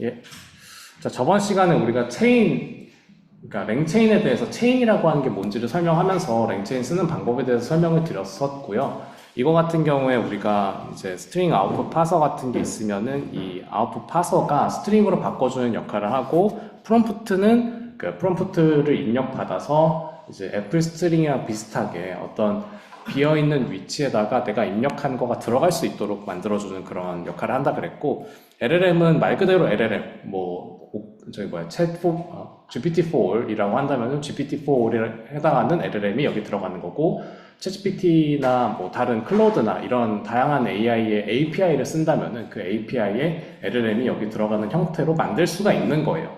예. 자, 저번 시간에 우리가 그러니까 랭체인에 대해서 체인이라고 하는 게 뭔지를 설명하면서 랭체인 쓰는 방법에 대해서 설명을 드렸었고요. 이거 같은 경우에 우리가 이제 스트링 아웃풋 파서 같은 게 있으면은 이 아웃풋 파서가 스트링으로 바꿔주는 역할을 하고 프롬프트는 그 프롬프트를 입력받아서 이제 애플 스트링이랑 비슷하게 어떤 비어있는 위치에다가 내가 입력한 거가 들어갈 수 있도록 만들어주는 그런 역할을 한다 그랬고, LLM은 말 그대로 LLM, GPT-4이라고 한다면 GPT-4에 해당하는 LLM이 여기 들어가는 거고, 챗GPT나 뭐 다른 클로드나 이런 다양한 AI의 API를 쓴다면은 그 API의 LLM이 여기 들어가는 형태로 만들 수가 있는 거예요.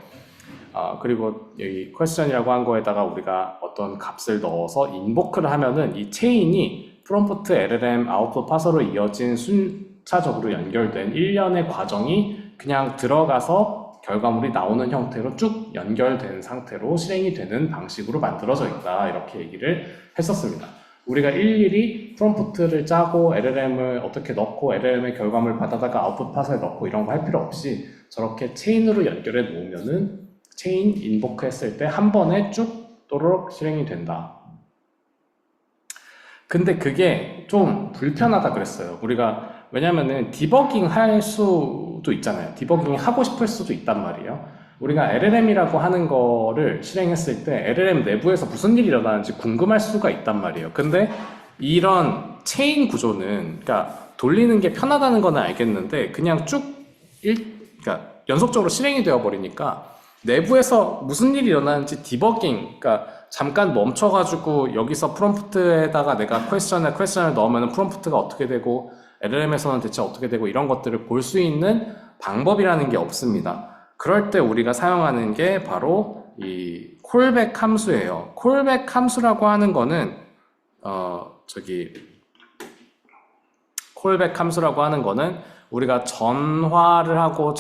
그리고 여기 퀘스천이라고 한 거에다가 우리가 어떤 값을 넣어서 인보크를 하면은 이 체인이 프롬프트 LLM 아웃풋 파서로 이어진 순차적으로 연결된 일련의 과정이 그냥 들어가서 결과물이 나오는 형태로 쭉 연결된 상태로 실행이 되는 방식으로 만들어져 있다, 이렇게 얘기를 했었습니다. 우리가 일일이 프롬프트를 짜고 LLM을 어떻게 넣고 LLM의 결과물을 받아다가 아웃풋 파서에 넣고 이런 거 할 필요 없이 저렇게 체인으로 연결해 놓으면은 체인 인보크 했을 때 한 번에 쭉 또르륵 실행이 된다. 근데 그게 좀 불편하다 그랬어요. 우리가 왜냐면은 디버깅 할 수도 있잖아요. 디버깅 하고 싶을 수도 있단 말이에요. 우리가 LLM이라고 하는 거를 실행했을 때 LLM 내부에서 무슨 일이 일어나는지 궁금할 수가 있단 말이에요. 근데 이런 체인 구조는, 그러니까 돌리는 게 편하다는 건 알겠는데 그냥 그러니까 연속적으로 실행이 되어 버리니까 내부에서 무슨 일이 일어나는지 디버깅, 그러니까 잠깐 멈춰가지고 여기서 프롬프트에다가 내가 퀘스천을 넣으면 프롬프트가 어떻게 되고 LLM에서는 대체 어떻게 되고 이런 것들을 볼 수 있는 방법이라는 게 없습니다. 그럴 때 우리가 사용하는 게 바로 이 콜백 함수예요. 콜백 함수라고 하는 거는 콜백 함수라고 하는 거는 우리가 전화를 하고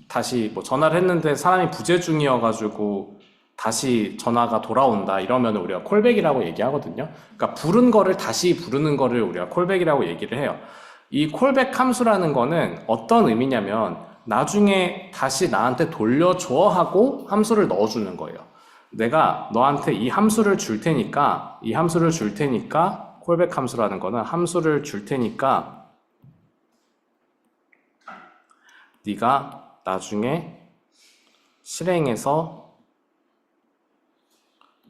다시 전화를 했는데 사람이 부재 중이어가지고 다시 전화가 돌아온다 이러면 우리가 콜백이라고 얘기하거든요. 그러니까 부른 거를 다시 부르는 거를 우리가 콜백이라고 얘기를 해요. 이 콜백 함수라는 거는 어떤 의미냐면 나중에 다시 나한테 돌려줘 하고 함수를 넣어주는 거예요. 내가 너한테 이 함수를 줄 테니까 콜백 함수라는 거는 함수를 줄 테니까 네가 나중에 실행해서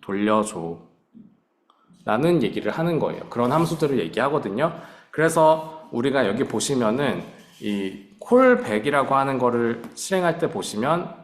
돌려줘 라는 얘기를 하는 거예요. 그런 함수들을 얘기하거든요. 그래서 우리가 여기 보시면은 이 콜백이라고 하는 거를 실행할 때 보시면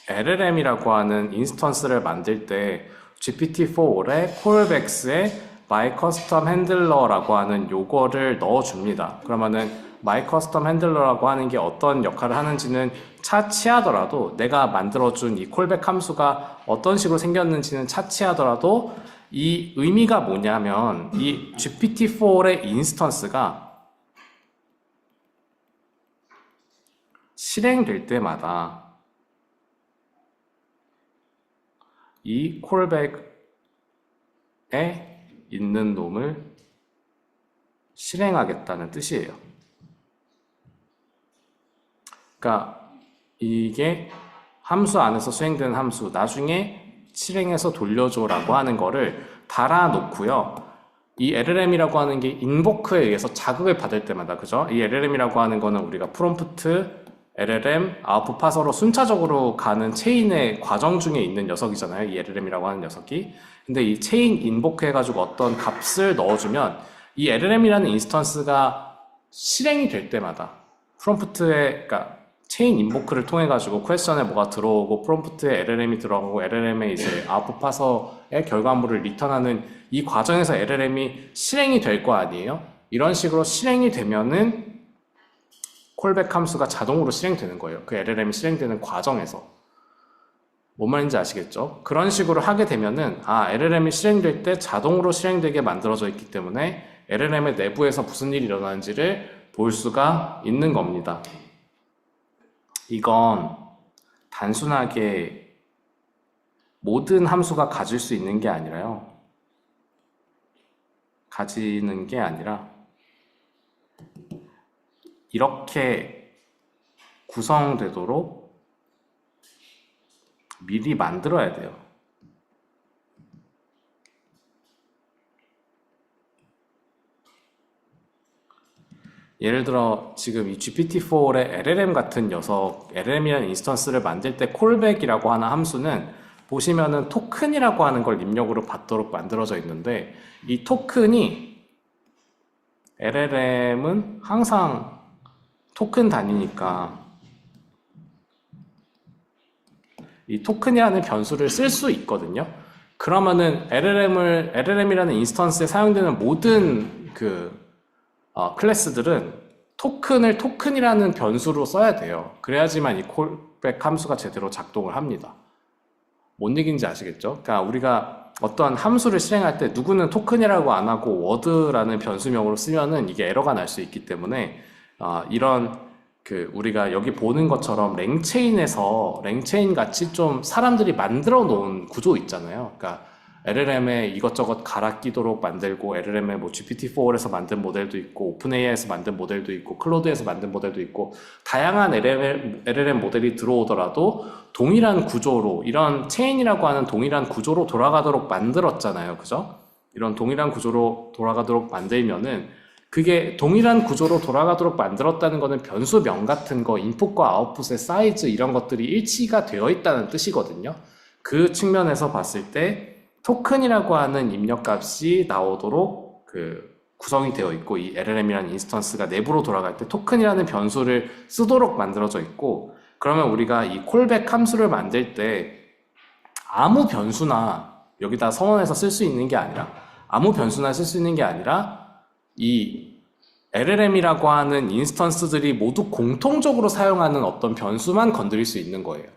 LLM이라고 하는 인스턴스를 만들 때 GPT-4의 콜백스에 my custom handler라고 하는 요거를 넣어줍니다. 그러면은 my custom handler라고 하는 게 어떤 역할을 하는지는 차치하더라도, 내가 만들어준 이 콜백 함수가 어떤 식으로 생겼는지는 차치하더라도 이 의미가 뭐냐면 이 GPT-4의 인스턴스가 실행될 때마다 이 콜백에 있는 놈을 실행하겠다는 뜻이에요. 그러니까 이게 함수 안에서 수행되는 함수, 나중에 실행해서 돌려줘라고 하는 거를 달아놓고요. 이 LLM이라고 하는 게 인보크에 의해서 자극을 받을 때마다, 그죠? 이 LLM이라고 하는 거는 우리가 프롬프트, LLM, 아웃풋 파서로 순차적으로 가는 체인의 과정 중에 있는 녀석이잖아요. 이 LLM이라고 하는 녀석이. 근데 이 체인 인보크 해가지고 어떤 값을 넣어주면 이 LLM이라는 인스턴스가 실행이 될 때마다 그러니까 체인 인보크를 통해 가지고 퀘스천에 뭐가 들어오고 프롬프트에 LLM이 들어가고 LLM에 이제 아웃풋 파서의 결과물을 리턴하는 이 과정에서 LLM이 실행이 될 거 아니에요? 이런 식으로 실행이 되면은 콜백 함수가 자동으로 실행되는 거예요. 그 LLM이 실행되는 과정에서. 뭔 말인지 아시겠죠? 그런 식으로 하게 되면은 LLM이 실행될 때 자동으로 실행되게 만들어져 있기 때문에 LLM의 내부에서 무슨 일이 일어나는지를 볼 수가 있는 겁니다. 이건 단순하게 모든 함수가 가질 수 있는 게 아니라요. 가지는 게 아니라 이렇게 구성되도록 미리 만들어야 돼요. 예를 들어 지금 이 GPT-4의 LLM 같은 녀석, LLM이라는 인스턴스를 만들 때 콜백이라고 하는 함수는 보시면은 토큰이라고 하는 걸 입력으로 받도록 만들어져 있는데, 이 토큰이 LLM은 항상 토큰 단위니까 이 토큰이라는 변수를 쓸 수 있거든요. 그러면은 LLM이라는 인스턴스에 사용되는 모든 클래스들은 토큰을 토큰이라는 변수로 써야 돼요. 그래야지만 이 콜백 함수가 제대로 작동을 합니다. 뭔 얘기인지 아시겠죠? 그러니까 우리가 어떠한 함수를 실행할 때 누구는 토큰이라고 안 하고 워드라는 변수명으로 쓰면은 이게 에러가 날 수 있기 때문에 이런 우리가 여기 보는 것처럼 랭체인 같이 좀 사람들이 만들어 놓은 구조 있잖아요. 그러니까 LLM에 이것저것 갈아 끼도록 만들고, LLM에 뭐 GPT-4에서 만든 모델도 있고, 오픈AI에서 만든 모델도 있고, 클로드에서 만든 모델도 있고, 다양한 LLM 모델이 들어오더라도 동일한 구조로, 이런 체인이라고 하는 동일한 구조로 돌아가도록 만들었잖아요. 그죠? 이런 동일한 구조로 돌아가도록 만들면은, 그게 동일한 구조로 돌아가도록 만들었다는 거는 변수명 같은 거, 인풋과 아웃풋의 사이즈 이런 것들이 일치가 되어 있다는 뜻이거든요. 그 측면에서 봤을 때 토큰이라고 하는 입력값이 나오도록 구성이 되어 있고, 이 LLM이라는 인스턴스가 내부로 돌아갈 때 토큰이라는 변수를 쓰도록 만들어져 있고, 그러면 우리가 이 콜백 함수를 만들 때 아무 변수나 여기다 선언해서 쓸 수 있는 게 아니라, 이 LLM이라고 하는 인스턴스들이 모두 공통적으로 사용하는 어떤 변수만 건드릴 수 있는 거예요.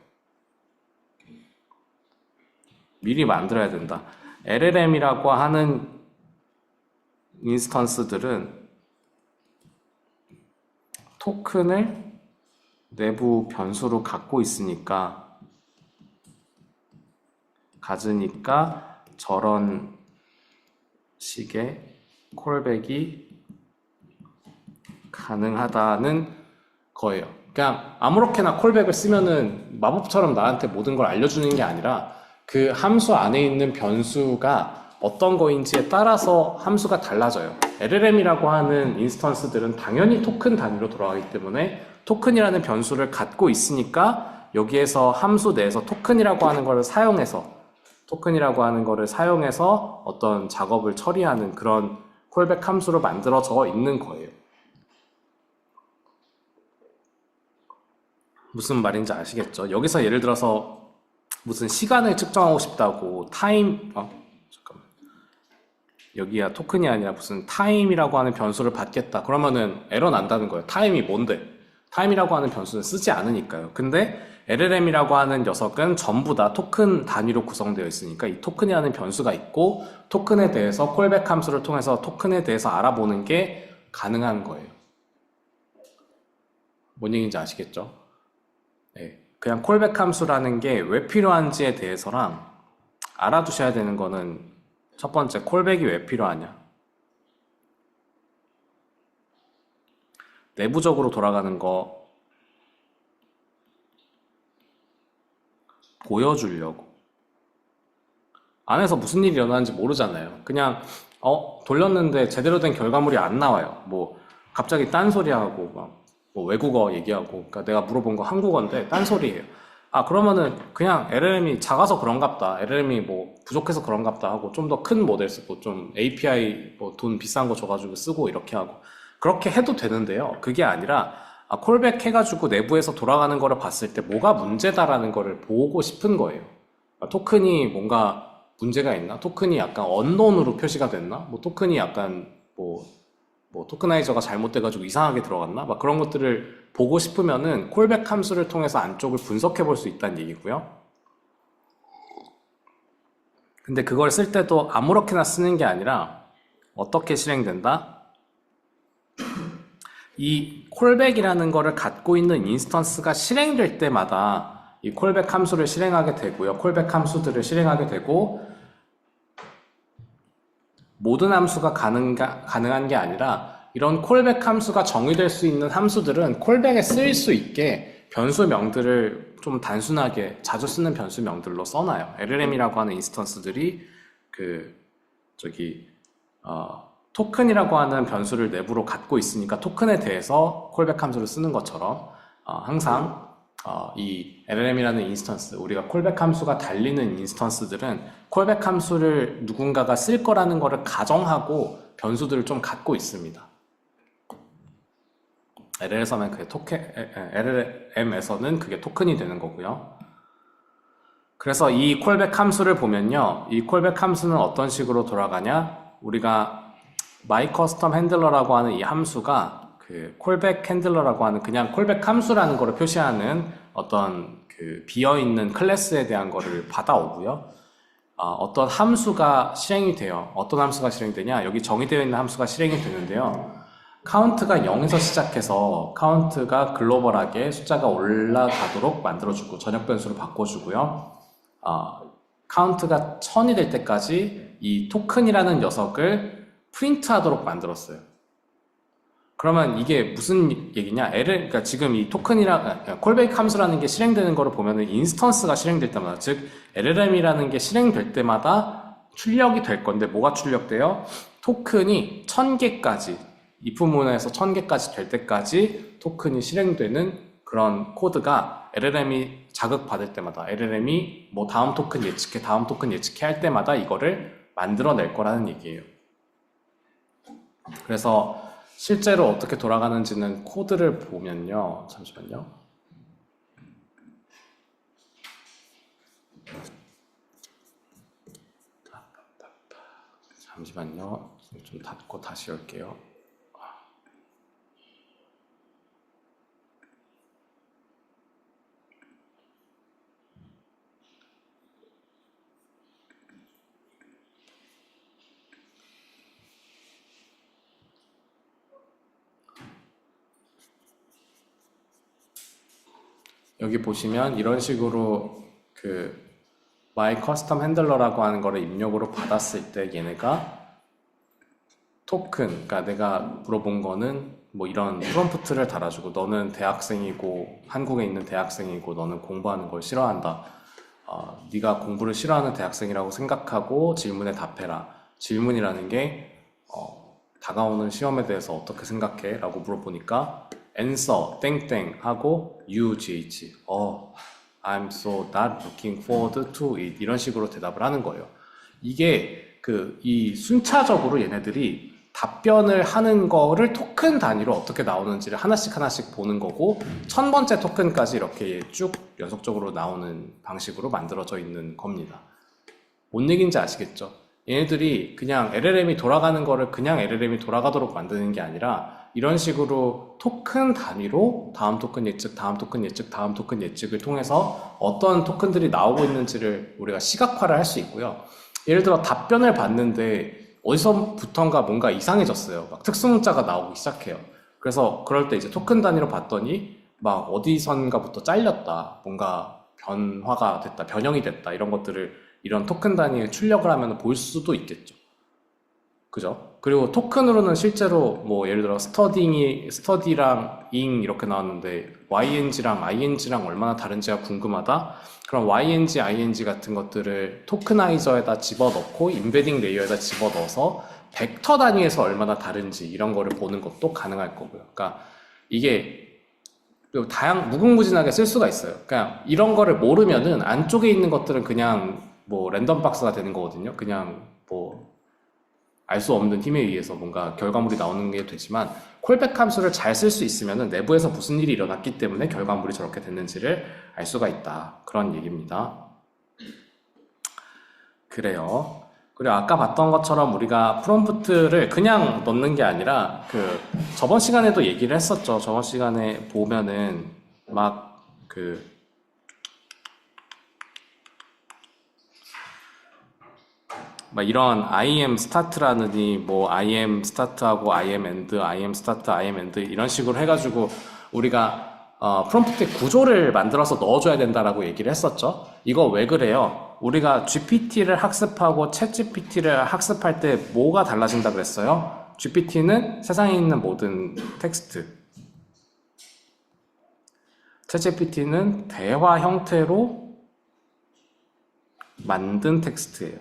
미리 만들어야 된다. LLM이라고 하는 인스턴스들은 토큰을 내부 변수로 가지니까 저런 식의 콜백이 가능하다는 거예요. 그냥 아무렇게나 콜백을 쓰면은 마법처럼 나한테 모든 걸 알려주는 게 아니라 그 함수 안에 있는 변수가 어떤 거인지에 따라서 함수가 달라져요. LLM이라고 하는 인스턴스들은 당연히 토큰 단위로 돌아가기 때문에 토큰이라는 변수를 갖고 있으니까 여기에서 함수 내에서 토큰이라고 하는 거를 사용해서 어떤 작업을 처리하는 그런 콜백 함수로 만들어져 있는 거예요. 무슨 말인지 아시겠죠? 여기서 예를 들어서 무슨 시간을 측정하고 싶다고 잠깐만. 여기야 토큰이 아니라 무슨 타임이라고 하는 변수를 받겠다. 그러면은 에러 난다는 거예요. 타임이 뭔데? 타임이라고 하는 변수는 쓰지 않으니까요. 근데 LLM이라고 하는 녀석은 전부 다 토큰 단위로 구성되어 있으니까 이 토큰이라는 변수가 있고, 토큰에 대해서 콜백 함수를 통해서 토큰에 대해서 알아보는 게 가능한 거예요. 뭔 얘기인지 아시겠죠? 네. 그냥 콜백 함수라는 게 왜 필요한지에 대해서랑 알아두셔야 되는 거는, 첫 번째, 콜백이 왜 필요하냐? 내부적으로 돌아가는 거 보여주려고. 안에서 무슨 일이 일어나는지 모르잖아요. 그냥 돌렸는데 제대로 된 결과물이 안 나와요. 뭐 갑자기 딴소리하고 뭐 외국어 얘기하고, 그러니까 내가 물어본 거 한국어인데 딴소리예요. 그러면은 그냥 LLM이 작아서 그런갑다, LLM이 뭐 부족해서 그런갑다 하고 좀 더 큰 모델 쓰고, 좀 API 뭐 돈 비싼 거 줘가지고 쓰고 이렇게 하고, 그렇게 해도 되는데요. 그게 아니라 콜백 해가지고 내부에서 돌아가는 거를 봤을 때 뭐가 문제다라는 거를 보고 싶은 거예요. 토큰이 뭔가 문제가 있나? 토큰이 약간 언론으로 표시가 됐나? 뭐 토큰이 약간 뭐 토크나이저가 잘못돼가지고 이상하게 들어갔나? 막 그런 것들을 보고 싶으면은 콜백 함수를 통해서 안쪽을 분석해 볼 수 있다는 얘기고요. 근데 그걸 쓸 때도 아무렇게나 쓰는 게 아니라 어떻게 실행된다? 이 콜백이라는 거를 갖고 있는 인스턴스가 실행될 때마다 이 콜백 함수를 실행하게 되고요. 콜백 함수들을 실행하게 되고, 모든 함수가 가능한 게 아니라 이런 콜백 함수가 정의될 수 있는 함수들은 콜백에 쓰일 수 있게 변수명들을 좀 단순하게 자주 쓰는 변수명들로 써놔요. LLM이라고 하는 인스턴스들이 토큰이라고 하는 변수를 내부로 갖고 있으니까 토큰에 대해서 콜백 함수를 쓰는 것처럼 항상 이 LLM이라는 인스턴스, 우리가 콜백 함수가 달리는 인스턴스들은 콜백 함수를 누군가가 쓸 거라는 거를 가정하고 변수들을 좀 갖고 있습니다. LLM에서는 그게 토큰이 되는 거고요. 그래서 이 콜백 함수를 보면요, 이 콜백 함수는 어떤 식으로 돌아가냐? 우리가 myCustomHandler라고 하는 이 함수가 콜백 핸들러라고 하는 그냥 콜백 함수라는 거를 표시하는 어떤 비어있는 클래스에 대한 거를 받아오고요. 어떤 함수가 실행이 돼요. 어떤 함수가 실행이 되냐? 여기 정의되어 있는 함수가 실행이 되는데요. 카운트가 0에서 시작해서 카운트가 글로벌하게 숫자가 올라가도록 만들어주고 전역 변수로 바꿔주고요. 카운트가 1000이 될 때까지 이 토큰이라는 녀석을 프린트하도록 만들었어요. 그러면 이게 무슨 얘기냐? 그러니까 지금 이 콜백 함수라는 게 실행되는 거를 보면은 인스턴스가 실행될 때마다, 즉 LLM이라는 게 실행될 때마다 출력이 될 건데, 뭐가 출력돼요? 토큰이 1000개까지, if 문에서 1000개까지 될 때까지 토큰이 실행되는 그런 코드가 LLM이 자극받을 때마다, LLM이 뭐 다음 토큰 예측해 할 때마다 이거를 만들어낼 거라는 얘기예요. 그래서 실제로 어떻게 돌아가는지는 코드를 보면요. 잠시만요. 좀 닫고 다시 열게요. 여기 보시면 이런 식으로 myCustomHandler라고 하는 거를 입력으로 받았을 때 얘네가 토큰, 그러니까 내가 물어본 거는 뭐 이런 프롬프트를 달아주고, 너는 대학생이고 한국에 있는 대학생이고 너는 공부하는 걸 싫어한다. 네가 공부를 싫어하는 대학생이라고 생각하고 질문에 답해라. 질문이라는 게 다가오는 시험에 대해서 어떻게 생각해? 라고 물어보니까 answer 땡땡 하고 UGH I'm so not looking forward to it 이런 식으로 대답을 하는 거예요. 이게 이 순차적으로 얘네들이 답변을 하는 거를 토큰 단위로 어떻게 나오는지를 하나씩 보는 거고, 1000번째 토큰까지 이렇게 쭉 연속적으로 나오는 방식으로 만들어져 있는 겁니다. 뭔 얘기인지 아시겠죠? 얘네들이 그냥 LLM이 돌아가는 거를 그냥 LLM이 돌아가도록 만드는 게 아니라 이런 식으로 토큰 단위로 다음 토큰 예측, 다음 토큰 예측, 다음 토큰 예측을 통해서 어떤 토큰들이 나오고 있는지를 우리가 시각화를 할 수 있고요. 예를 들어 답변을 받는데 어디서부턴가 뭔가 이상해졌어요. 막 특수문자가 나오기 시작해요. 그래서 그럴 때 이제 토큰 단위로 봤더니 막 어디선가부터 잘렸다, 뭔가 변화가 됐다, 변형이 됐다, 이런 것들을 이런 토큰 단위에 출력을 하면 볼 수도 있겠죠. 그죠? 그리고 토큰으로는 실제로 뭐 예를 들어 스터디랑 ing 이렇게 나왔는데 yng랑 ing랑 얼마나 다른지가 궁금하다? 그럼 yng, ing 같은 것들을 토크나이저에다 집어넣고 임베딩 레이어에다 집어넣어서 벡터 단위에서 얼마나 다른지 이런 거를 보는 것도 가능할 거고요. 그러니까 이게 무궁무진하게 쓸 수가 있어요. 그냥 이런 거를 모르면은 안쪽에 있는 것들은 그냥 뭐 랜덤 박스가 되는 거거든요. 그냥 뭐 알 수 없는 힘에 의해서 뭔가 결과물이 나오는 게 되지만, 콜백 함수를 잘 쓸 수 있으면은 내부에서 무슨 일이 일어났기 때문에 결과물이 저렇게 됐는지를 알 수가 있다, 그런 얘기입니다. 그래요. 그리고 아까 봤던 것처럼 우리가 프롬프트를 그냥 넣는 게 아니라 저번 시간에도 얘기를 했었죠. 저번 시간에 보면은 막 이런 IM start라느니 뭐 IM start하고 IM end, IM start, IM end 이런 식으로 해가지고 우리가 프롬프트의 구조를 만들어서 넣어줘야 된다라고 얘기를 했었죠. 이거 왜 그래요? 우리가 GPT를 학습하고 챗GPT를 학습할 때 뭐가 달라진다 그랬어요? GPT는 세상에 있는 모든 텍스트, 챗GPT는 대화 형태로 만든 텍스트예요.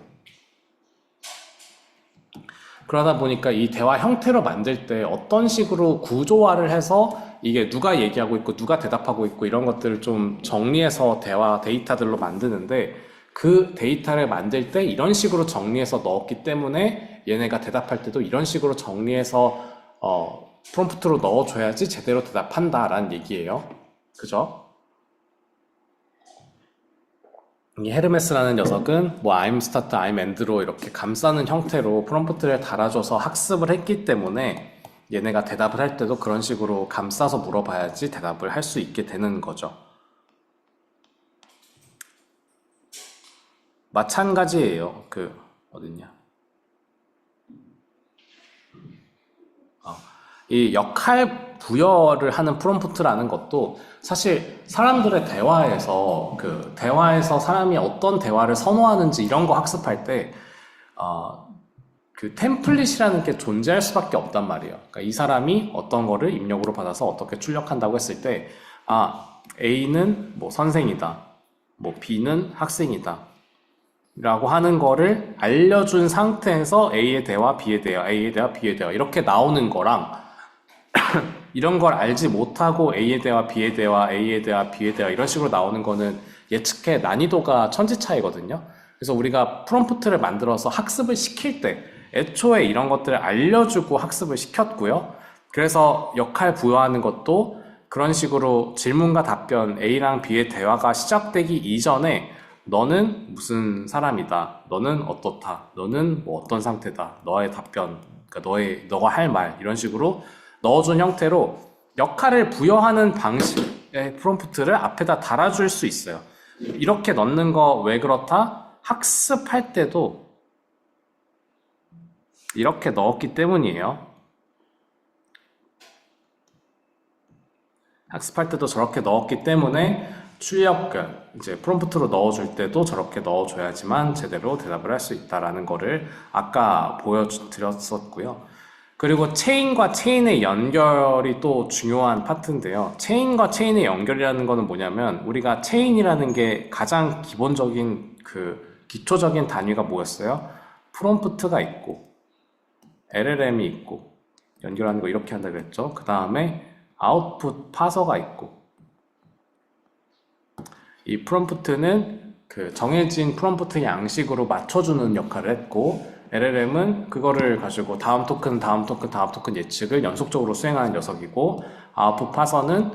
그러다 보니까 이 대화 형태로 만들 때 어떤 식으로 구조화를 해서 이게 누가 얘기하고 있고 누가 대답하고 있고 이런 것들을 좀 정리해서 대화 데이터들로 만드는데, 그 데이터를 만들 때 이런 식으로 정리해서 넣었기 때문에 얘네가 대답할 때도 이런 식으로 정리해서 프롬프트로 넣어줘야지 제대로 대답한다 라는 얘기예요. 그죠? 이 헤르메스라는 녀석은 뭐 I'm start, I'm end로 이렇게 감싸는 형태로 프롬프트를 달아줘서 학습을 했기 때문에 얘네가 대답을 할 때도 그런 식으로 감싸서 물어봐야지 대답을 할 수 있게 되는 거죠. 마찬가지예요. 어딨냐? 이 역할 부여를 하는 프롬프트라는 것도 사실 사람들의 대화에서 사람이 어떤 대화를 선호하는지 이런 거 학습할 때, 그 템플릿이라는 게 존재할 수밖에 없단 말이에요. 그러니까 이 사람이 어떤 거를 입력으로 받아서 어떻게 출력한다고 했을 때, A는 뭐 선생이다, 뭐 B는 학생이다 라고 하는 거를 알려준 상태에서 A의 대화, B의 대화, A의 대화, B의 대화 이렇게 나오는 거랑, 이런 걸 알지 못하고 A의 대화, B의 대화, A의 대화, B의 대화 이런 식으로 나오는 거는 예측의 난이도가 천지 차이거든요. 그래서 우리가 프롬프트를 만들어서 학습을 시킬 때 애초에 이런 것들을 알려주고 학습을 시켰고요. 그래서 역할 부여하는 것도 그런 식으로 질문과 답변, A랑 B의 대화가 시작되기 이전에 너는 무슨 사람이다, 너는 어떻다, 너는 뭐 어떤 상태다, 너의 답변, 그러니까 너가 할 말 이런 식으로 넣어준 형태로 역할을 부여하는 방식의 프롬프트를 앞에다 달아줄 수 있어요. 이렇게 넣는 거 왜 그렇다? 학습할 때도 이렇게 넣었기 때문이에요. 학습할 때도 저렇게 넣었기 때문에 이제 프롬프트로 넣어줄 때도 저렇게 넣어줘야지만 제대로 대답을 할 수 있다라는 거를 아까 보여드렸었고요. 그리고 체인과 체인의 연결이 또 중요한 파트인데요. 체인과 체인의 연결이라는 거는 뭐냐면, 우리가 체인이라는 게 가장 기본적인 기초적인 단위가 뭐였어요? 프롬프트가 있고 LLM이 있고 연결하는 거 이렇게 한다 그랬죠. 그 다음에 아웃풋 파서가 있고, 이 프롬프트는 정해진 프롬프트 양식으로 맞춰주는 역할을 했고, LLM은 그거를 가지고 다음 토큰 예측을 연속적으로 수행하는 녀석이고, 아웃풋 파서는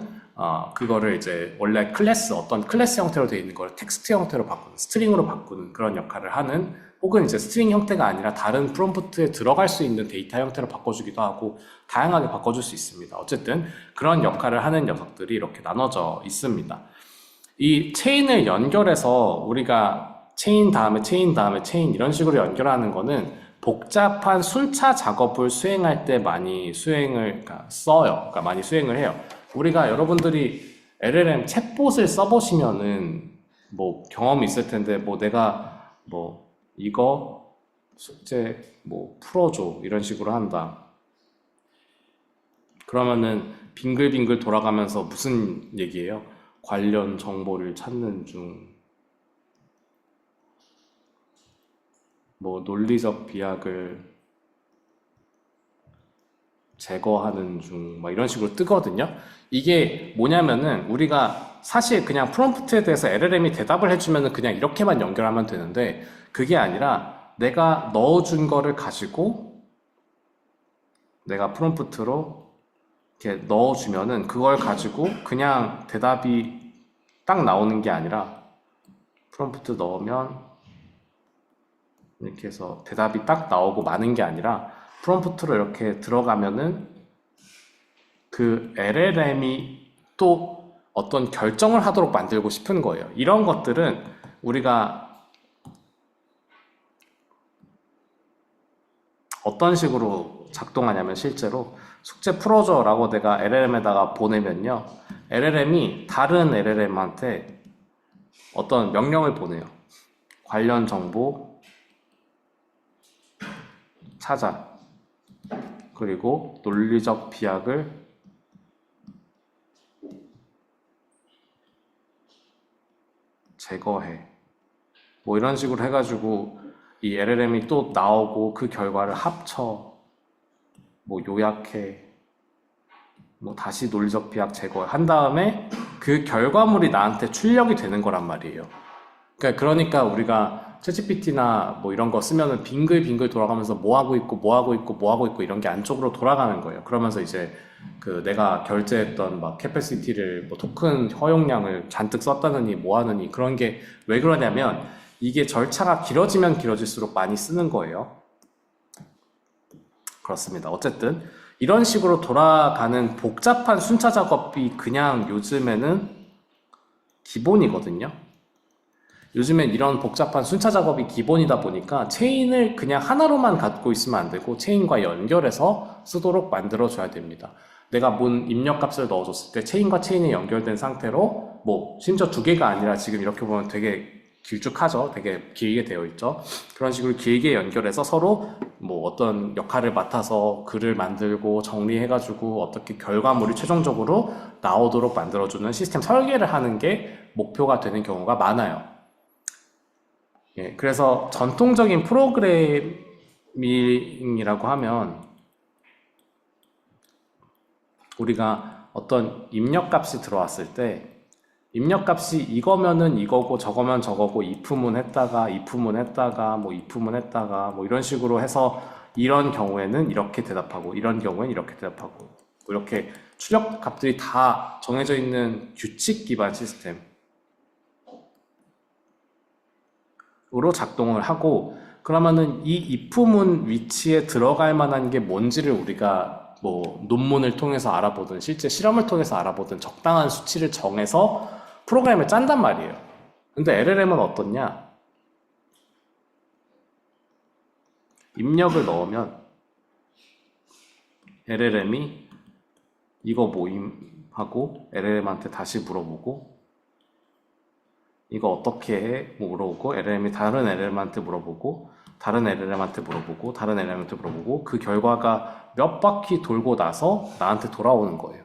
그거를 이제 원래 어떤 클래스 형태로 되어 있는 걸 텍스트 형태로 바꾸는, 스트링으로 바꾸는 그런 역할을 하는, 혹은 이제 스트링 형태가 아니라 다른 프롬프트에 들어갈 수 있는 데이터 형태로 바꿔주기도 하고 다양하게 바꿔줄 수 있습니다. 어쨌든 그런 역할을 하는 녀석들이 이렇게 나눠져 있습니다. 이 체인을 연결해서 우리가 체인 다음에 체인 다음에 체인 이런 식으로 연결하는 거는 복잡한 순차 작업을 수행할 때 많이 써요. 그러니까 많이 수행을 해요. 우리가 여러분들이 LLM 챗봇을 써보시면은 뭐 경험이 있을 텐데, 뭐 내가 뭐 이거 숙제 뭐 풀어줘 이런 식으로 한다. 그러면은 빙글빙글 돌아가면서 무슨 얘기예요? 관련 정보를 찾는 중, 뭐 논리적 비약을 제거하는 중, 막 이런 식으로 뜨거든요. 이게 뭐냐면은, 우리가 사실 그냥 프롬프트에 대해서 LLM이 대답을 해주면은 그냥 이렇게만 연결하면 되는데, 그게 아니라 내가 넣어준 거를 가지고 내가 프롬프트로 이렇게 넣어주면은 그걸 가지고 그냥 대답이 딱 나오는 게 아니라, 프롬프트 넣으면 이렇게 해서 대답이 딱 나오고 마는 게 아니라, 프롬프트로 이렇게 들어가면은 그 LLM이 또 어떤 결정을 하도록 만들고 싶은 거예요. 이런 것들은 우리가 어떤 식으로 작동하냐면, 실제로 숙제 풀어줘 라고 내가 LLM에다가 보내면요, LLM이 다른 LLM한테 어떤 명령을 보내요. 관련 정보 찾아, 그리고 논리적 비약을 제거해. 뭐 이런 식으로 해가지고 이 LLM이 또 나오고 그 결과를 합쳐, 뭐 요약해, 뭐 다시 논리적 비약 제거한 다음에 그 결과물이 나한테 출력이 되는 거란 말이에요. 그러니까 우리가 챗GPT나 뭐 이런 거 쓰면은 빙글빙글 돌아가면서 뭐 하고 있고 뭐 하고 있고 뭐 하고 있고 이런 게 안쪽으로 돌아가는 거예요. 그러면서 이제 그 내가 결제했던 막 캐패시티를 뭐 토큰 허용량을 잔뜩 썼다느니 뭐 하느니 그런 게 왜 그러냐면 이게 절차가 길어지면 길어질수록 많이 쓰는 거예요. 그렇습니다. 어쨌든 이런 식으로 돌아가는 복잡한 순차 작업이 그냥 요즘에는 기본이거든요. 요즘엔 이런 복잡한 순차 작업이 기본이다 보니까 체인을 그냥 하나로만 갖고 있으면 안 되고 체인과 연결해서 쓰도록 만들어줘야 됩니다. 내가 뭔 입력값을 넣어줬을 때 체인과 체인이 연결된 상태로 뭐 심지어 두 개가 아니라 지금 이렇게 보면 되게 길쭉하죠. 되게 길게 되어 있죠. 그런 식으로 길게 연결해서 서로 뭐 어떤 역할을 맡아서 글을 만들고 정리해가지고 어떻게 결과물이 최종적으로 나오도록 만들어주는 시스템 설계를 하는 게 목표가 되는 경우가 많아요. 예, 그래서 전통적인 프로그래밍이라고 하면 우리가 어떤 입력값이 들어왔을 때 입력값이 이거면은 이거고 저거면 저거고 if문 했다가 if문 했다가 뭐 if문 했다가 뭐 이런 식으로 해서 이런 경우에는 이렇게 대답하고 이런 경우에는 이렇게 대답하고 뭐 이렇게 출력 값들이 다 정해져 있는 규칙 기반 시스템으로 작동을 하고 그러면은 이 if문 위치에 들어갈 만한 게 뭔지를 우리가 뭐 논문을 통해서 알아보든 실제 실험을 통해서 알아보든 적당한 수치를 정해서 프로그램을 짠단 말이에요. 근데 LLM은 어떻냐? 입력을 넣으면 LLM이 이거 모임 하고 LLM한테 다시 물어보고 이거 어떻게 해? 물어보고 LLM이 다른 LLM한테 물어보고 다른 LLM한테 물어보고 다른 LLM한테 물어보고 그 결과가 몇 바퀴 돌고 나서 나한테 돌아오는 거예요.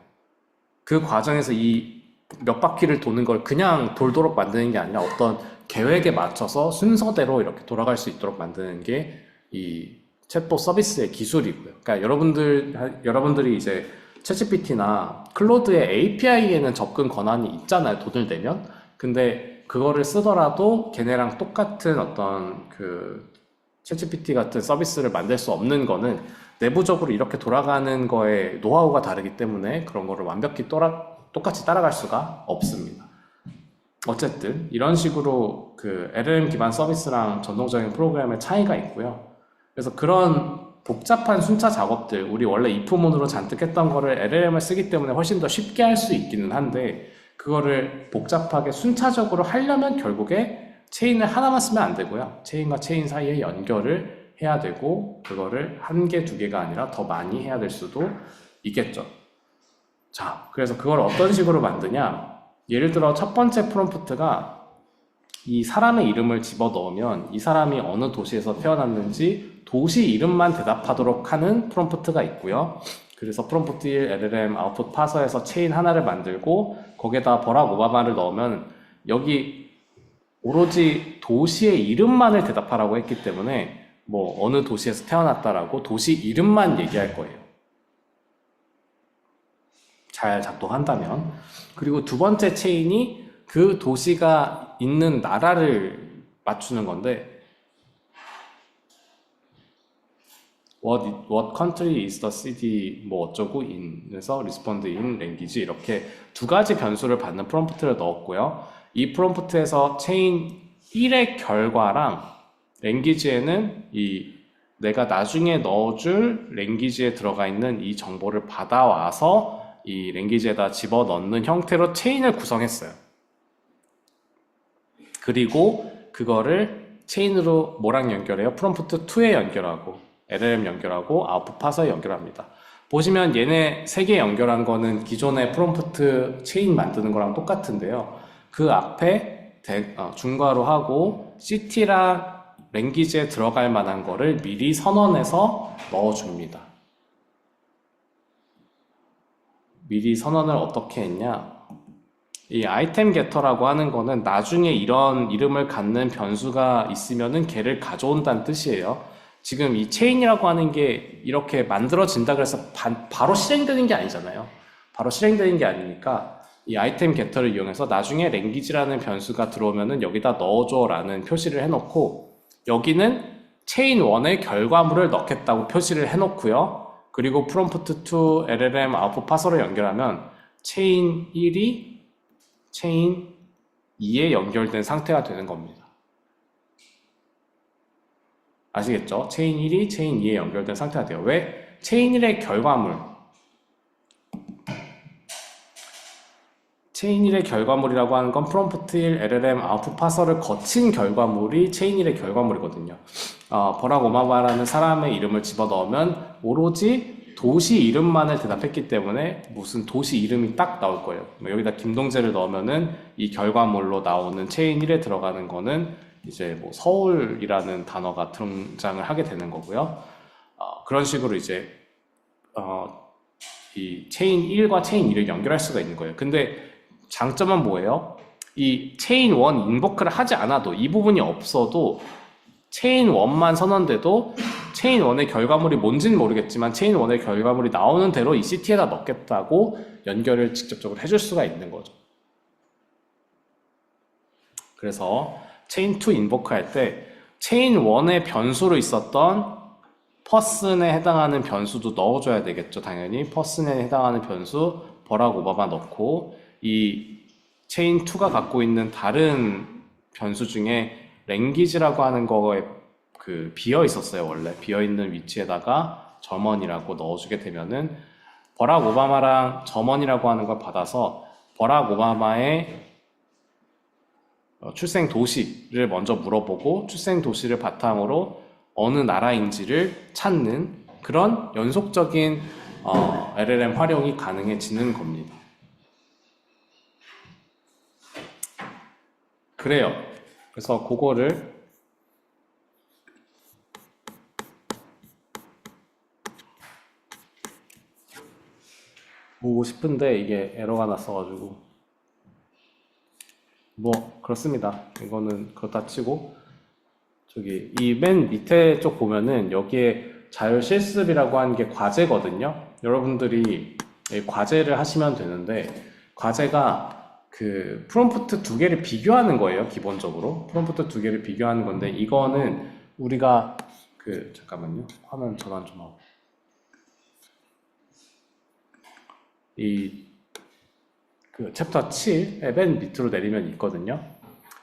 그 과정에서 이 몇 바퀴를 도는 걸 그냥 돌도록 만드는 게 아니라 어떤 계획에 맞춰서 순서대로 이렇게 돌아갈 수 있도록 만드는 게 이 챗봇 서비스의 기술이고요. 그러니까 여러분들이 이제 챗GPT나 클로드의 API에는 접근 권한이 있잖아요. 돈을 내면. 근데 그거를 쓰더라도 걔네랑 똑같은 어떤 그 챗GPT 같은 서비스를 만들 수 없는 거는 내부적으로 이렇게 돌아가는 거에 노하우가 다르기 때문에 그런 거를 완벽히 똑같이 따라갈 수가 없습니다. 어쨌든 이런 식으로 그 LLM 기반 서비스랑 전통적인 프로그램의 차이가 있고요. 그래서 그런 복잡한 순차 작업들, 우리 원래 if문으로 잔뜩 했던 거를 LLM을 쓰기 때문에 훨씬 더 쉽게 할 수 있기는 한데 그거를 복잡하게 순차적으로 하려면 결국에 체인을 하나만 쓰면 안 되고요. 체인과 체인 사이에 연결을 해야 되고 그거를 한 개, 두 개가 아니라 더 많이 해야 될 수도 있겠죠. 자, 그래서 그걸 어떤 식으로 만드냐? 예를 들어 첫 번째 프롬프트가 이 사람의 이름을 집어넣으면 이 사람이 어느 도시에서 태어났는지 도시 이름만 대답하도록 하는 프롬프트가 있고요. 그래서 프롬프트 1 LLM 아웃풋 파서에서 체인 하나를 만들고 거기에다 버락 오바마를 넣으면 여기 오로지 도시의 이름만을 대답하라고 했기 때문에 뭐 어느 도시에서 태어났다라고 도시 이름만 얘기할 거예요. 잘 작동한다면. 그리고 두 번째 체인이 그 도시가 있는 나라를 맞추는 건데 What country is the city 뭐 어쩌고 in에서 respond in language 이렇게 두 가지 변수를 받는 프롬프트를 넣었고요. 이 프롬프트에서 체인 1의 결과랑 랭귀지에는 이 내가 나중에 넣어줄 랭귀지에 들어가 있는 이 정보를 받아와서 이 랭귀지에다 집어넣는 형태로 체인을 구성했어요. 그리고 그거를 체인으로 뭐랑 연결해요? 프롬프트 2에 연결하고 LLM 연결하고 아웃풋 파서에 연결합니다. 보시면 얘네 세 개 연결한 거는 기존의 프롬프트 체인 만드는 거랑 똑같은데요. 그 앞에 중괄호 하고 city랑 랭귀지에 들어갈 만한 거를 미리 선언해서 넣어줍니다. 미리 선언을 어떻게 했냐? 이 아이템 게터라고 하는 거는 나중에 이런 이름을 갖는 변수가 있으면은 걔를 가져온다는 뜻이에요. 지금 이 체인이라고 하는 게 이렇게 만들어진다 그래서 바로 실행되는 게 아니잖아요. 바로 실행되는 게 아니니까 이 아이템 게터를 이용해서 나중에 랭귀지라는 변수가 들어오면은 여기다 넣어줘 라는 표시를 해놓고, 여기는 체인 1의 결과물을 넣겠다고 표시를 해놓고요. 그리고 프롬프트 to LLM 아웃풋 파서를 연결하면 체인 1이 체인 2에 연결된 상태가 되는 겁니다. 아시겠죠? 체인 1이 체인 2에 연결된 상태가 돼요. 왜? 체인 1의 결과물, 체인 1의 결과물이라고 하는 건 프롬프트 1 LLM 아웃풋 파서를 거친 결과물이 체인 1의 결과물이거든요. 버락 오바마라는 사람의 이름을 집어넣으면 오로지 도시 이름만을 대답했기 때문에 무슨 도시 이름이 딱 나올 거예요. 여기다 김동재를 넣으면은 이 결과물로 나오는 체인 1에 들어가는 거는 이제 뭐 서울이라는 단어가 등장을 하게 되는 거고요. 그런 식으로 이제 이 체인 1과 체인 2를 연결할 수가 있는 거예요. 근데 장점은 뭐예요? 이 체인 1 인보크를 하지 않아도, 이 부분이 없어도 체인 1만 선언돼도 체인 1의 결과물이 뭔지는 모르겠지만 체인 1의 결과물이 나오는 대로 이 CT에다 넣겠다고 연결을 직접적으로 해줄 수가 있는 거죠. 그래서 체인 2 인보크 할 때 체인 1의 변수로 있었던 person에 해당하는 변수도 넣어줘야 되겠죠. 당연히 person에 해당하는 변수 버락 오바마 넣고, 이 체인 2가 갖고 있는 다른 변수 중에 랭귀지라고 하는 거에 비어 있었어요. 원래 비어 있는 위치에다가 점원이라고 넣어주게 되면은 버락 오바마랑 점원이라고 하는 걸 받아서 버락 오바마의 출생 도시를 먼저 물어보고 출생 도시를 바탕으로 어느 나라인지를 찾는 그런 연속적인 LLM 활용이 가능해지는 겁니다. 그래요. 그래서 그거를 보고 싶은데 이게 에러가 났어가지고 뭐 그렇습니다. 이거는 그렇다 치고, 저기 이 맨 밑에 쪽 보면은 여기에 자율 실습이라고 하는 게 과제거든요. 여러분들이 과제를 하시면 되는데, 과제가 프롬프트 두 개를 비교하는 거예요. 기본적으로 프롬프트 두 개를 비교하는 건데, 이거는 우리가 잠깐만요, 화면 전환 좀 하고, 이 챕터 7의 맨 밑으로 내리면 있거든요.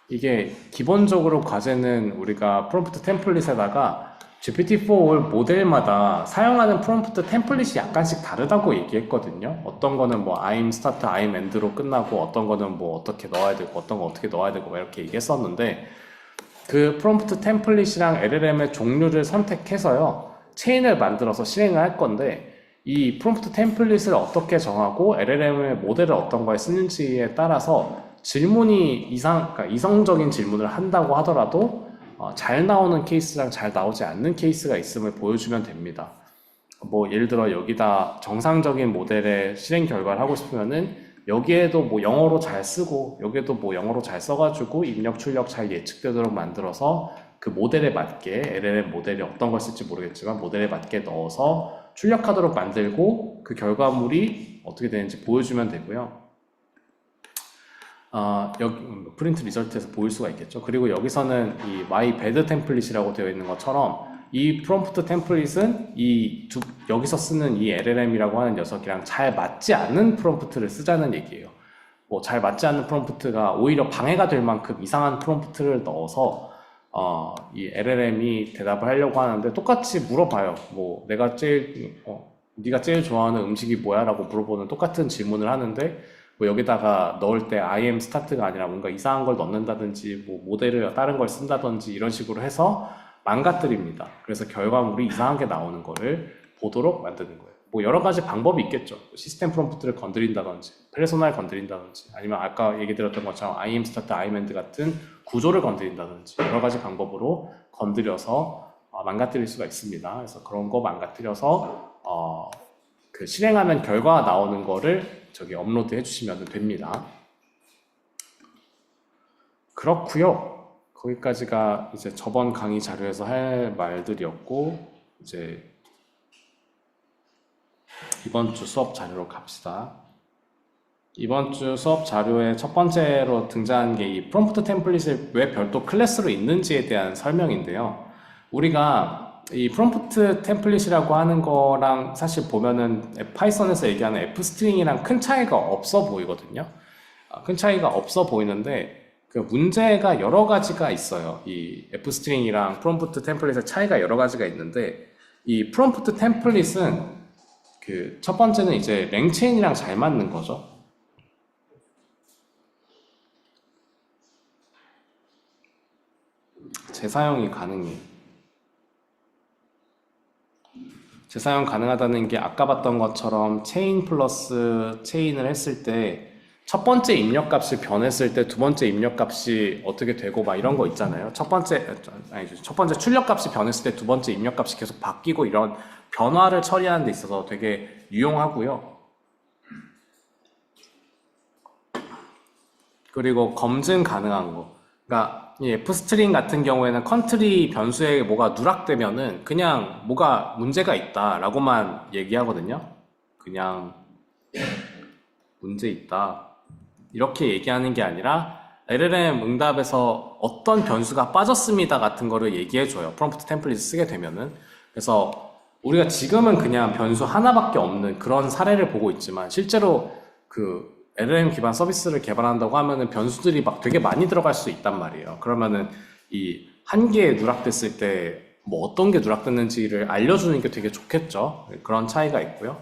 이게 기본적으로 과제는 우리가 프롬프트 템플릿에다가 GPT-4 모델마다 사용하는 프롬프트 템플릿이 약간씩 다르다고 얘기했거든요. 어떤 거는 뭐 I'm start, I'm end로 끝나고, 어떤 거는 뭐 어떻게 넣어야 되고, 어떤 거 어떻게 넣어야 되고 이렇게 얘기했었는데, 그 프롬프트 템플릿이랑 LLM의 종류를 선택해서요 체인을 만들어서 실행을 할 건데, 이 프롬프트 템플릿을 어떻게 정하고 LLM의 모델을 어떤 거에 쓰는지에 따라서 질문이 그러니까 이성적인 질문을 한다고 하더라도 잘 나오는 케이스랑 잘 나오지 않는 케이스가 있음을 보여주면 됩니다. 뭐 예를 들어 여기다 정상적인 모델의 실행 결과를 하고 싶으면은 여기에도 뭐 영어로 잘 쓰고 여기에도 뭐 영어로 잘 써가지고 입력 출력 잘 예측되도록 만들어서 그 모델에 맞게, LLM 모델이 어떤 걸 쓸지 모르겠지만 모델에 맞게 넣어서 출력하도록 만들고 그 결과물이 어떻게 되는지 보여주면 되고요. 여기 프린트 리절트에서 보일 수가 있겠죠. 그리고 여기서는 이 my bad 템플릿이라고 되어 있는 것처럼 이 프롬프트 템플릿은 여기서 쓰는 이 LLM이라고 하는 녀석이랑 잘 맞지 않는 프롬프트를 쓰자는 얘기예요. 뭐 잘 맞지 않는 프롬프트가 오히려 방해가 될 만큼 이상한 프롬프트를 넣어서 이 LLM이 대답을 하려고 하는데 똑같이 물어봐요. 뭐 네가 제일 좋아하는 음식이 뭐야? 라고 물어보는 똑같은 질문을 하는데, 뭐 여기다가 넣을 때 I am start가 아니라 뭔가 이상한 걸 넣는다든지 뭐 모델을 다른 걸 쓴다든지 이런 식으로 해서 망가뜨립니다. 그래서 결과물이 이상한 게 나오는 거를 보도록 만드는 거예요. 뭐 여러 가지 방법이 있겠죠. 시스템 프롬프트를 건드린다든지 페르소나를 건드린다든지, 아니면 아까 얘기 드렸던 것처럼 I am start, I am end 같은 구조를 건드린다든지 여러 가지 방법으로 건드려서 망가뜨릴 수가 있습니다. 그래서 그런 거 망가뜨려서 그 실행하면 결과가 나오는 거를 저기 업로드 해주시면 됩니다. 그렇고요. 거기까지가 이제 저번 강의 자료에서 할 말들이었고, 이제 이번 주 수업 자료로 갑시다. 이번 주 수업 자료의 첫 번째로 등장한 게 이 프롬프트 템플릿이 왜 별도 클래스로 있는지에 대한 설명인데요. 우리가 이 프롬프트 템플릿이라고 하는 거랑 사실 보면은 파이썬에서 얘기하는 f스트링이랑 큰 차이가 없어 보이거든요. 큰 차이가 없어 보이는데 그 문제가 여러 가지가 있어요. 이 f스트링이랑 프롬프트 템플릿의 차이가 여러 가지가 있는데 이 프롬프트 템플릿은 그 첫 번째는 이제 랭체인이랑 잘 맞는 거죠. 재사용이 가능해요. 재사용 가능하다는 게 아까 봤던 것처럼 체인 플러스 체인을 했을 때 첫 번째 입력값이 변했을 때 두 번째 입력값이 어떻게 되고 막 이런 거 있잖아요. 첫 번째 출력값이 변했을 때 두 번째 입력값이 계속 바뀌고 이런 변화를 처리하는 데 있어서 되게 유용하고요. 그리고 검증 가능한 거. 그러니까 이 f스트링 같은 경우에는 컨트리 변수에 뭐가 누락되면은 그냥 뭐가 문제가 있다라고만 얘기하거든요. 그냥 문제 있다. 이렇게 얘기하는 게 아니라 LLM 응답에서 어떤 변수가 빠졌습니다 같은 거를 얘기해줘요. 프롬프트 템플릿 쓰게 되면은. 그래서 우리가 지금은 그냥 변수 하나밖에 없는 그런 사례를 보고 있지만 실제로 그 LLM 기반 서비스를 개발한다고 하면은 변수들이 막 되게 많이 들어갈 수 있단 말이에요. 그러면은 이 한 개에 누락됐을 때 뭐 어떤 게 누락됐는지를 알려주는 게 되게 좋겠죠. 그런 차이가 있고요.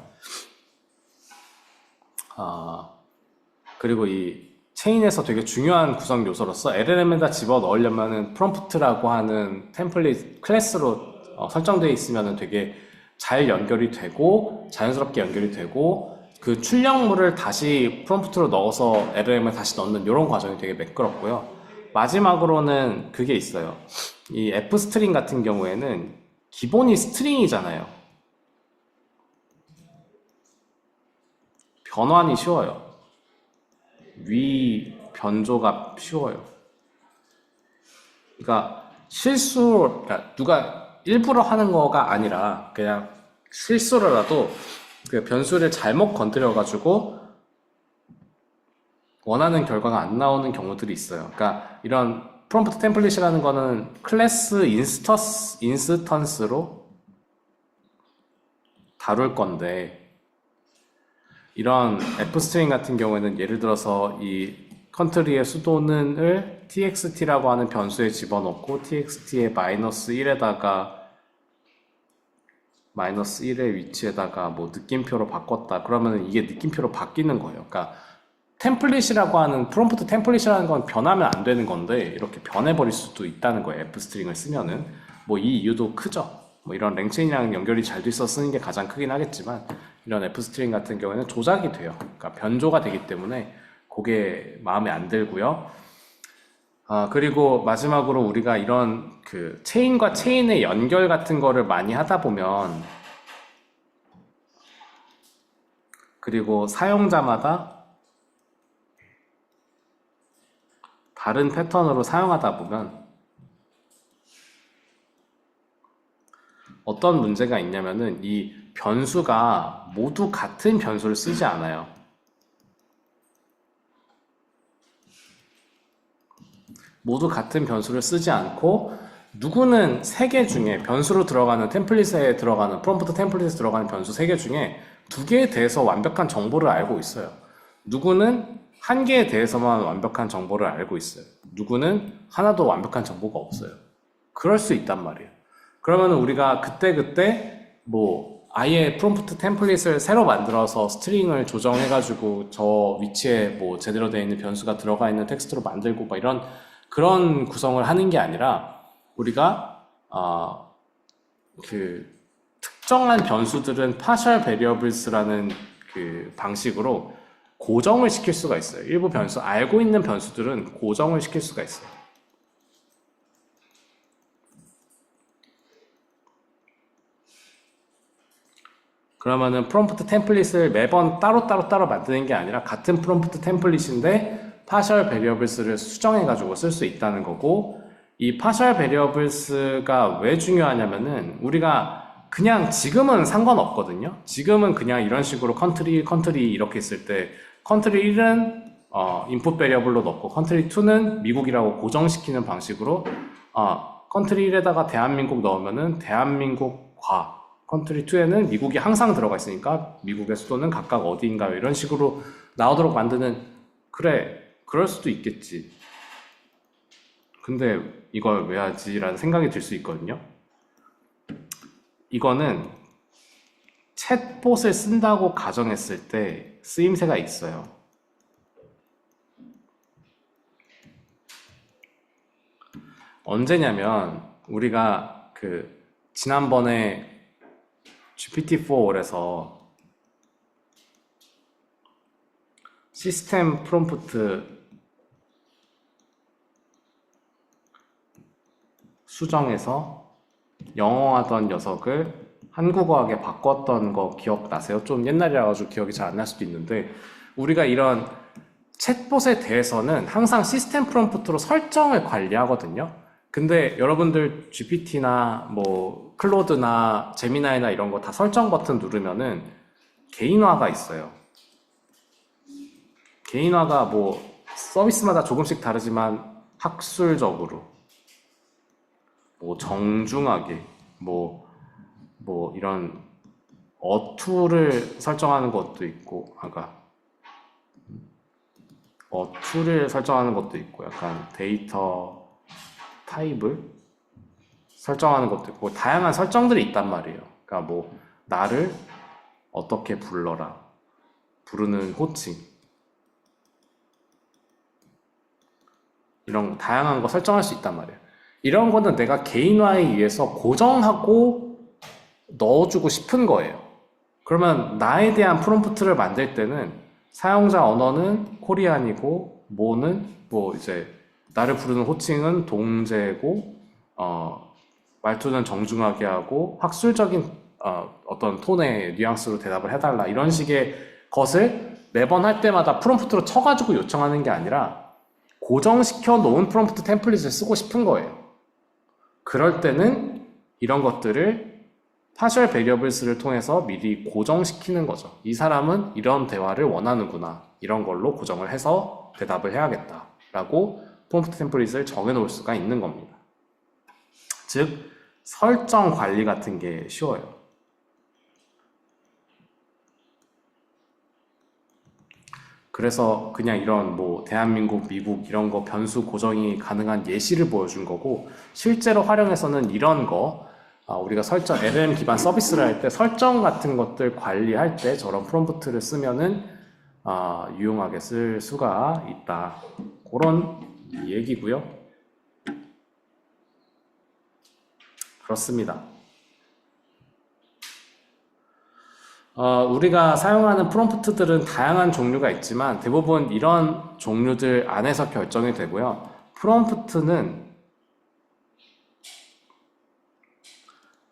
그리고 이 체인에서 되게 중요한 구성 요소로서 LLM에다 집어 넣으려면은 프롬프트라고 하는 템플릿 클래스로 설정되어 있으면은 되게 잘 연결이 되고 자연스럽게 연결이 되고 그 출력물을 다시 프롬프트로 넣어서 LLM에 다시 넣는 이런 과정이 되게 매끄럽고요. 마지막으로는 그게 있어요. 이 f스트링 같은 경우에는 기본이 스트링이잖아요. 변환이 쉬워요. 위 변조가 쉬워요. 그러니까 그러니까 누가 일부러 하는 거가 아니라 그냥 실수로라도 그 변수를 잘못 건드려가지고 원하는 결과가 안 나오는 경우들이 있어요. 그러니까 이런 프롬프트 템플릿이라는 거는 클래스 인스턴스로 다룰 건데 이런 f스트링 같은 경우에는 예를 들어서 이 컨트리의 수도는을 txt라고 하는 변수에 집어넣고 txt의 마이너스 1에다가 마이너스 1의 위치에다가 뭐 느낌표로 바꿨다. 그러면 이게 느낌표로 바뀌는 거예요. 그러니까 템플릿이라고 하는 프롬프트 템플릿이라는 건 변하면 안 되는 건데 이렇게 변해버릴 수도 있다는 거예요. f스트링을 쓰면은 뭐 이 이유도 크죠. 뭐 이런 랭체인이랑 연결이 잘 돼 있어 쓰는 게 가장 크긴 하겠지만 이런 f스트링 같은 경우에는 조작이 돼요. 그러니까 변조가 되기 때문에 그게 마음에 안 들고요. 그리고 마지막으로 우리가 이런 그 체인과 체인의 연결 같은 거를 많이 하다 보면 그리고 사용자마다 다른 패턴으로 사용하다 보면 어떤 문제가 있냐면은 이 변수가 모두 같은 변수를 쓰지 않아요. 모두 같은 변수를 쓰지 않고 누구는 3개 중에 변수로 들어가는 템플릿에 들어가는 프롬프트 템플릿에 들어가는 변수 3개 중에 2개에 대해서 완벽한 정보를 알고 있어요. 누구는 1개에 대해서만 완벽한 정보를 알고 있어요. 누구는 하나도 완벽한 정보가 없어요. 그럴 수 있단 말이에요. 그러면 우리가 그때 뭐 아예 프롬프트 템플릿을 새로 만들어서 스트링을 조정해가지고 저 위치에 뭐 제대로 되어 있는 변수가 들어가 있는 텍스트로 만들고 막 이런 그런 구성을 하는 게 아니라 우리가 그 특정한 변수들은 partial variables라는 그 방식으로 고정을 시킬 수가 있어요. 일부 변수, 알고 있는 변수들은 고정을 시킬 수가 있어요. 그러면은 프롬프트 템플릿을 매번 따로 만드는 게 아니라 같은 프롬프트 템플릿인데 partial variables를 수정해가지고 쓸 수 있다는 거고, 이 partial variables가 왜 중요하냐면은 우리가 그냥 지금은 상관없거든요. 지금은 그냥 이런 식으로 컨트리 이렇게 있을 때 컨트리 1은 인풋 베리어블로 넣고 컨트리 2는 미국이라고 고정시키는 방식으로 컨트리 1에다가 대한민국 넣으면은 대한민국과 컨트리 2에는 미국이 항상 들어가 있으니까 미국의 수도는 각각 어디인가요? 이런 식으로 나오도록 만드는, 그래, 그럴 수도 있겠지. 근데 이걸 왜 하지? 라는 생각이 들 수 있거든요. 이거는 챗봇을 쓴다고 가정했을 때 쓰임새가 있어요. 언제냐면 우리가 지난번에 GPT-4에서 시스템 프롬프트 수정해서 영어하던 녀석을 한국어하게 바꿨던 거 기억나세요? 좀 옛날이라 가지고 기억이 잘 안 날 수도 있는데, 우리가 이런 챗봇에 대해서는 항상 시스템 프롬프트로 설정을 관리하거든요. 근데 여러분들 GPT나 뭐 클로드나 제미나이나 이런 거 다 설정 버튼 누르면은 개인화가 있어요. 개인화가 뭐 서비스마다 조금씩 다르지만 학술적으로 뭐 정중하게 뭐 이런 어투를 설정하는 것도 있고, 어투를 설정하는 것도 있고, 약간 데이터 타입을 설정하는 것도 있고, 다양한 설정들이 있단 말이에요. 그러니까 뭐 나를 어떻게 불러라, 부르는 호칭, 이런 다양한 거 설정할 수 있단 말이에요. 이런 거는 내가 개인화에 의해서 고정하고 넣어주고 싶은 거예요. 그러면 나에 대한 프롬프트를 만들 때는 사용자 언어는 코리안이고, 뭐는 뭐 이제 나를 부르는 호칭은 동제고, 말투는 정중하게 하고, 학술적인 어떤 톤의 뉘앙스로 대답을 해달라, 이런 식의 것을 매번 할 때마다 프롬프트로 쳐가지고 요청하는 게 아니라 고정시켜 놓은 프롬프트 템플릿을 쓰고 싶은 거예요. 그럴 때는 이런 것들을 partial variables를 통해서 미리 고정시키는 거죠. 이 사람은 이런 대화를 원하는구나, 이런 걸로 고정을 해서 대답을 해야겠다 라고 프롬프트 템플릿을 정해 놓을 수가 있는 겁니다. 즉 설정 관리 같은 게 쉬워요. 그래서 그냥 이런 뭐 대한민국, 미국 이런 거 변수 고정이 가능한 예시를 보여준 거고, 실제로 활용해서는 이런 거 우리가 설정, LLM 기반 서비스를 할 때 설정 같은 것들 관리할 때 저런 프롬프트를 쓰면은 유용하게 쓸 수가 있다, 그런 얘기고요. 그렇습니다. 우리가 사용하는 프롬프트들은 다양한 종류가 있지만 대부분 이런 종류들 안에서 결정이 되고요. 프롬프트는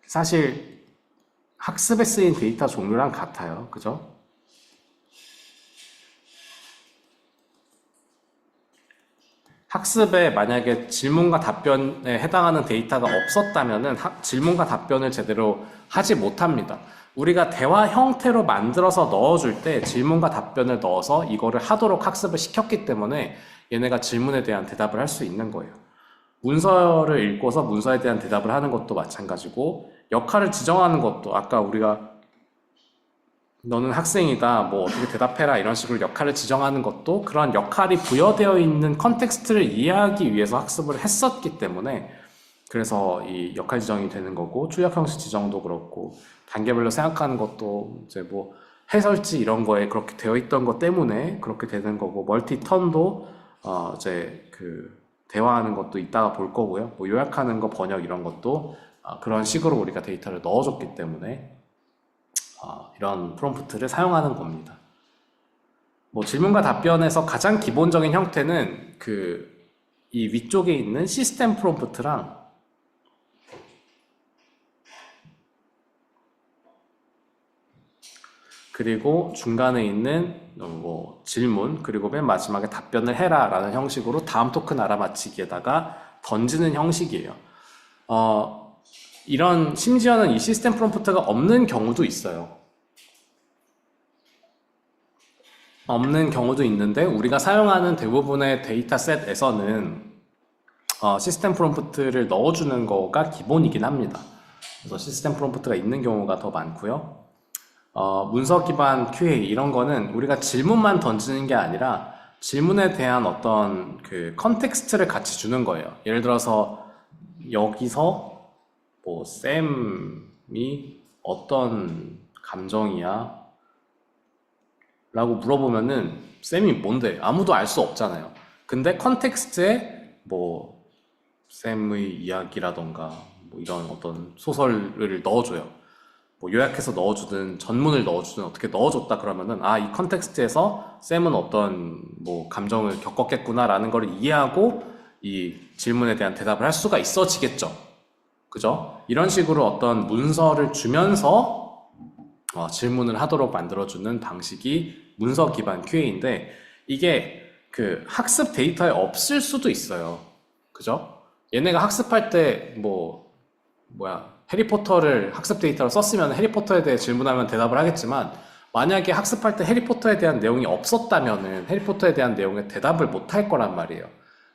사실 학습에 쓰인 데이터 종류랑 같아요. 그죠? 학습에 만약에 질문과 답변에 해당하는 데이터가 없었다면은 질문과 답변을 제대로 하지 못합니다. 우리가 대화 형태로 만들어서 넣어줄 때 질문과 답변을 넣어서 이거를 하도록 학습을 시켰기 때문에 얘네가 질문에 대한 대답을 할 수 있는 거예요. 문서를 읽고서 문서에 대한 대답을 하는 것도 마찬가지고, 역할을 지정하는 것도 아까 우리가 너는 학생이다, 뭐 어떻게 대답해라, 이런 식으로 역할을 지정하는 것도 그런 역할이 부여되어 있는 컨텍스트를 이해하기 위해서 학습을 했었기 때문에, 그래서 이 역할 지정이 되는 거고, 출력 형식 지정도 그렇고, 단계별로 생각하는 것도 이제 뭐 해설지 이런 거에 그렇게 되어 있던 것 때문에 그렇게 되는 거고, 멀티 턴도 이제 대화하는 것도 이따가 볼 거고요. 뭐 요약하는 거, 번역 이런 것도 그런 식으로 우리가 데이터를 넣어줬기 때문에 이런 프롬프트를 사용하는 겁니다. 뭐 질문과 답변에서 가장 기본적인 형태는 이 위쪽에 있는 시스템 프롬프트랑 그리고 중간에 있는 뭐 질문, 그리고 맨 마지막에 답변을 해라 라는 형식으로 다음 토큰 알아맞히기에다가 던지는 형식이에요. 심지어는 이 시스템 프롬프트가 없는 경우도 있어요. 없는 경우도 있는데 우리가 사용하는 대부분의 데이터셋에서는 시스템 프롬프트를 넣어주는 거가 기본이긴 합니다. 그래서 시스템 프롬프트가 있는 경우가 더 많고요. 문서 기반 QA 이런 거는 우리가 질문만 던지는 게 아니라 질문에 대한 어떤 그 컨텍스트를 같이 주는 거예요. 예를 들어서 여기서 뭐 쌤이 어떤 감정이야? 라고 물어보면은 쌤이 뭔데? 아무도 알 수 없잖아요. 근데 컨텍스트에 뭐 쌤의 이야기라던가 뭐 이런 어떤 소설을 넣어줘요. 뭐 요약해서 넣어주든 전문을 넣어주든 어떻게 넣어줬다 그러면은 이 컨텍스트에서 쌤은 어떤 뭐 감정을 겪었겠구나라는 걸 이해하고 이 질문에 대한 대답을 할 수가 있어지겠죠. 그죠? 이런 식으로 어떤 문서를 주면서 질문을 하도록 만들어주는 방식이 문서 기반 QA인데 이게 그 학습 데이터에 없을 수도 있어요. 그죠? 얘네가 학습할 때 해리포터를 학습 데이터로 썼으면 해리포터에 대해 질문하면 대답을 하겠지만 만약에 학습할 때 해리포터에 대한 내용이 없었다면은 해리포터에 대한 내용에 대답을 못 할 거란 말이에요.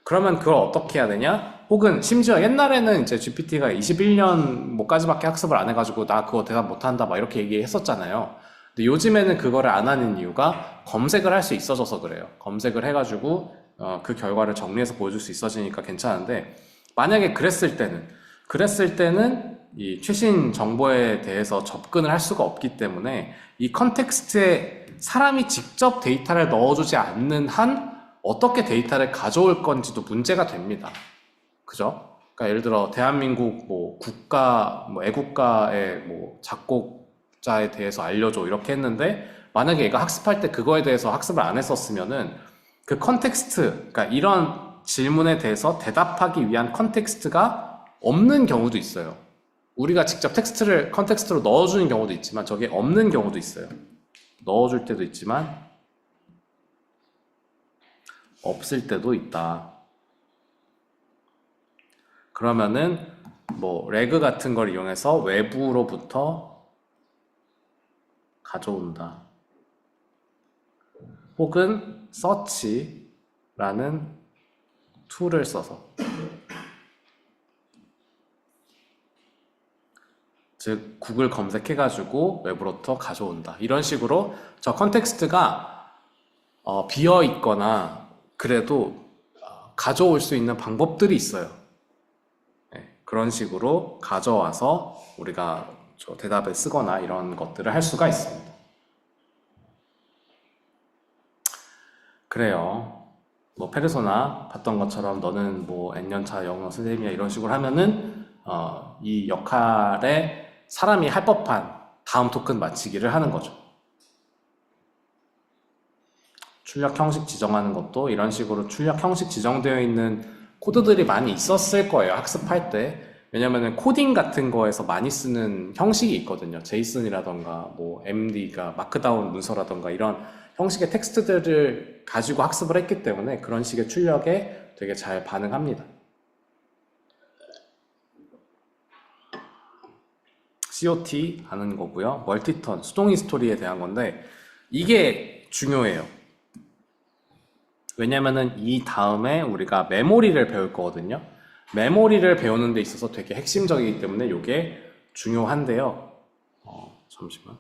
그러면 그걸 어떻게 해야 되냐? 혹은 심지어 옛날에는 이제 GPT가 21년 뭐까지밖에 학습을 안 해가지고 나 그거 대답 못 한다 막 이렇게 얘기했었잖아요. 근데 요즘에는 그거를 안 하는 이유가 검색을 할 수 있어져서 그래요. 검색을 해가지고 그 결과를 정리해서 보여줄 수 있어지니까 괜찮은데 만약에 그랬을 때는 이 최신 정보에 대해서 접근을 할 수가 없기 때문에 이 컨텍스트에 사람이 직접 데이터를 넣어주지 않는 한 어떻게 데이터를 가져올 건지도 문제가 됩니다. 그죠? 그러니까 예를 들어 대한민국 뭐 국가, 뭐 애국가의 뭐 작곡자에 대해서 알려줘 이렇게 했는데 만약에 얘가 학습할 때 그거에 대해서 학습을 안 했었으면은 그 컨텍스트, 그러니까 이런 질문에 대해서 대답하기 위한 컨텍스트가 없는 경우도 있어요. 우리가 직접 컨텍스트로 넣어주는 경우도 있지만 저게 없는 경우도 있어요. 넣어줄 때도 있지만 없을 때도 있다. 그러면은 뭐 레그 같은 걸 이용해서 외부로부터 가져온다. 혹은 서치라는 툴을 써서 즉 구글 검색해가지고 외부로부터 가져온다. 이런 식으로 저 컨텍스트가 비어 있거나 그래도 가져올 수 있는 방법들이 있어요. 네, 그런 식으로 가져와서 우리가 저 대답을 쓰거나 이런 것들을 할 수가 있습니다. 그래요. 뭐 페르소나 봤던 것처럼 너는 뭐 N년차 영어 선생님이야 이런 식으로 하면은 이 역할에 사람이 할 법한 다음 토큰 맞히기를 하는 거죠. 출력 형식 지정하는 것도 이런 식으로 출력 형식 지정되어 있는 코드들이 많이 있었을 거예요. 학습할 때. 왜냐면은 코딩 같은 거에서 많이 쓰는 형식이 있거든요. 제이슨이라던가 뭐 MD가 마크다운 문서라던가 이런 형식의 텍스트들을 가지고 학습을 했기 때문에 그런 식의 출력에 되게 잘 반응합니다. COT 하는 거고요. 멀티턴, 수동이 스토리에 대한 건데 이게 중요해요. 왜냐면은 이 다음에 우리가 메모리를 배울 거거든요. 메모리를 배우는 데 있어서 되게 핵심적이기 때문에 이게 중요한데요. 잠시만.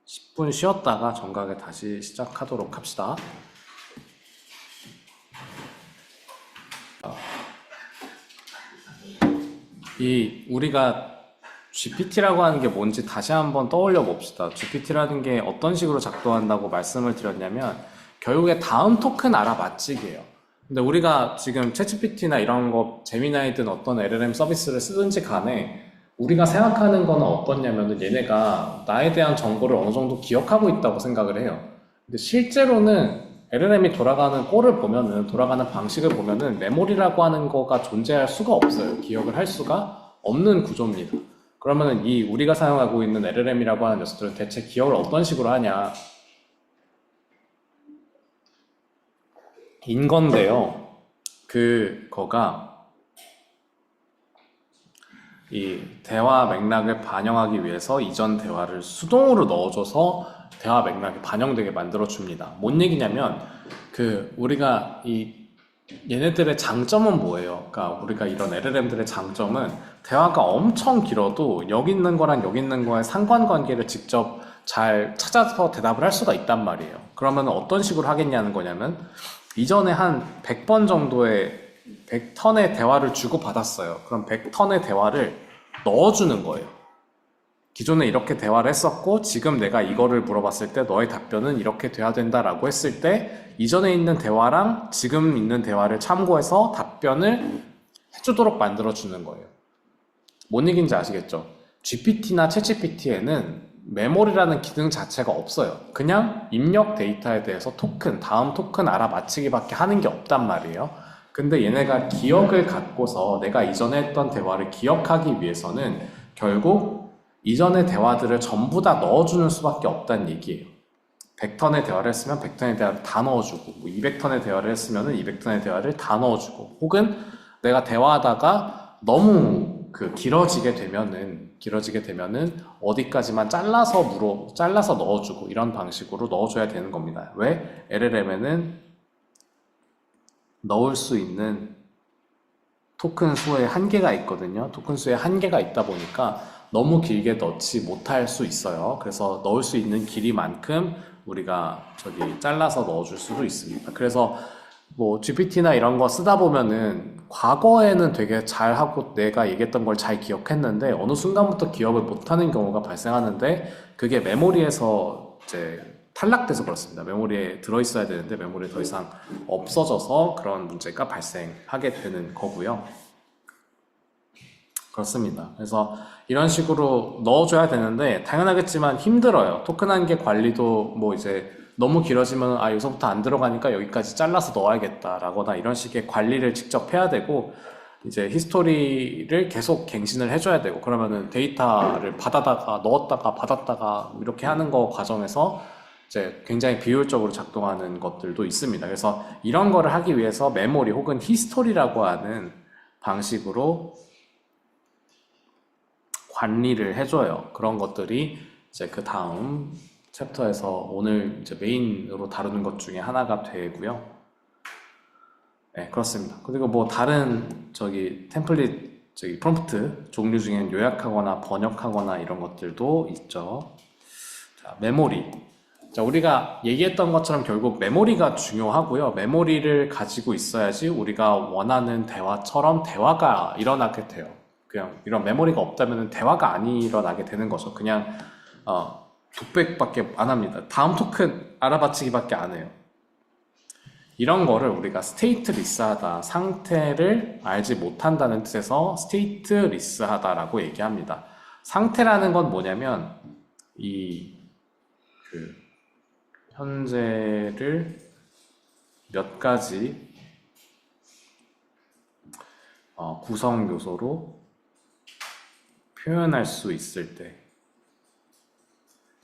10분 쉬었다가 정각에 다시 시작하도록 합시다. 우리가 GPT라고 하는 게 뭔지 다시 한번 떠올려 봅시다. GPT라는 게 어떤 식으로 작동한다고 말씀을 드렸냐면 결국에 다음 토큰 알아맞히기예요. 근데 우리가 지금 챗GPT나 이런 거 제미나이든 어떤 LLM 서비스를 쓰든지 간에 우리가 생각하는 거는 어떻냐면은 얘네가 나에 대한 정보를 어느 정도 기억하고 있다고 생각을 해요. 근데 실제로는 LLM이 돌아가는 꼴을 보면은, 돌아가는 방식을 보면은 메모리라고 하는 거가 존재할 수가 없어요. 기억을 할 수가 없는 구조입니다. 그러면은 이 우리가 사용하고 있는 LLM이라고 하는 녀석들은 대체 기억을 어떤 식으로 하냐? 인 건데요. 그거가 이 대화 맥락을 반영하기 위해서 이전 대화를 수동으로 넣어줘서 대화 맥락이 반영되게 만들어줍니다. 뭔 얘기냐면 우리가 얘네들의 장점은 뭐예요? 그러니까 우리가 이런 LLM들의 장점은 대화가 엄청 길어도 여기 있는 거랑 여기 있는 거의 상관관계를 직접 잘 찾아서 대답을 할 수가 있단 말이에요. 그러면 어떤 식으로 하겠냐는 거냐면 이전에 한 100번 정도의 100턴의 대화를 주고받았어요. 그럼 100턴의 대화를 넣어주는 거예요. 기존에 이렇게 대화를 했었고 지금 내가 이거를 물어봤을 때 너의 답변은 이렇게 돼야 된다라고 했을 때 이전에 있는 대화랑 지금 있는 대화를 참고해서 답변을 해주도록 만들어주는 거예요. 뭔 얘기인지 아시겠죠? GPT나 챗GPT에는 메모리라는 기능 자체가 없어요. 그냥 입력 데이터에 대해서 다음 토큰 알아맞히기밖에 하는 게 없단 말이에요. 근데 얘네가 기억을 갖고서 내가 이전에 했던 대화를 기억하기 위해서는 결국 이전의 대화들을 전부 다 넣어주는 수밖에 없다는 얘기예요. 100턴의 대화를 했으면 100턴의 대화를 다 넣어주고 200턴의 대화를 했으면 200턴의 대화를 다 넣어주고 혹은 내가 대화하다가 너무 길어지게 되면은 어디까지만 잘라서 넣어주고 이런 방식으로 넣어줘야 되는 겁니다. 왜? LLM에는 넣을 수 있는 토큰 수의 한계가 있거든요. 토큰 수의 한계가 있다 보니까 너무 길게 넣지 못할 수 있어요. 그래서 넣을 수 있는 길이만큼 우리가 잘라서 넣어줄 수도 있습니다. 그래서 뭐 GPT나 이런 거 쓰다 보면은 과거에는 되게 잘하고 내가 얘기했던 걸 잘 기억했는데 어느 순간부터 기억을 못하는 경우가 발생하는데 그게 메모리에서 이제 탈락돼서 그렇습니다. 메모리에 들어있어야 되는데 메모리에 더 이상 없어져서 그런 문제가 발생하게 되는 거고요. 그렇습니다. 그래서 이런 식으로 넣어줘야 되는데 당연하겠지만 힘들어요. 토큰 한계 관리도 뭐 이제 너무 길어지면 여기서부터 안 들어가니까 여기까지 잘라서 넣어야겠다 라거나 이런 식의 관리를 직접 해야 되고 이제 히스토리를 계속 갱신을 해줘야 되고 그러면은 데이터를 받아다가 넣었다가 받았다가 이렇게 하는 거 과정에서 이제 굉장히 비효율적으로 작동하는 것들도 있습니다. 그래서 이런 거를 하기 위해서 메모리 혹은 히스토리라고 하는 방식으로 관리를 해줘요. 그런 것들이 이제 그 다음 챕터에서 오늘 이제 메인으로 다루는 것 중에 하나가 되고요. 네, 그렇습니다. 그리고 뭐 다른 템플릿 프롬프트 종류 중엔 요약하거나 번역하거나 이런 것들도 있죠. 자, 메모리. 자, 우리가 얘기했던 것처럼 결국 메모리가 중요하고요. 메모리를 가지고 있어야지 우리가 원하는 대화처럼 대화가 일어나게 돼요. 그냥 이런 메모리가 없다면 대화가 안 일어나게 되는 거죠. 그냥 독백밖에 안 합니다. 다음 토큰 알아맞히기밖에 안 해요. 이런 거를 우리가 스테이트 리스하다, 상태를 알지 못한다는 뜻에서 스테이트 리스하다라고 얘기합니다. 상태라는 건 뭐냐면 현재를 몇 가지 구성 요소로 표현할 수 있을 때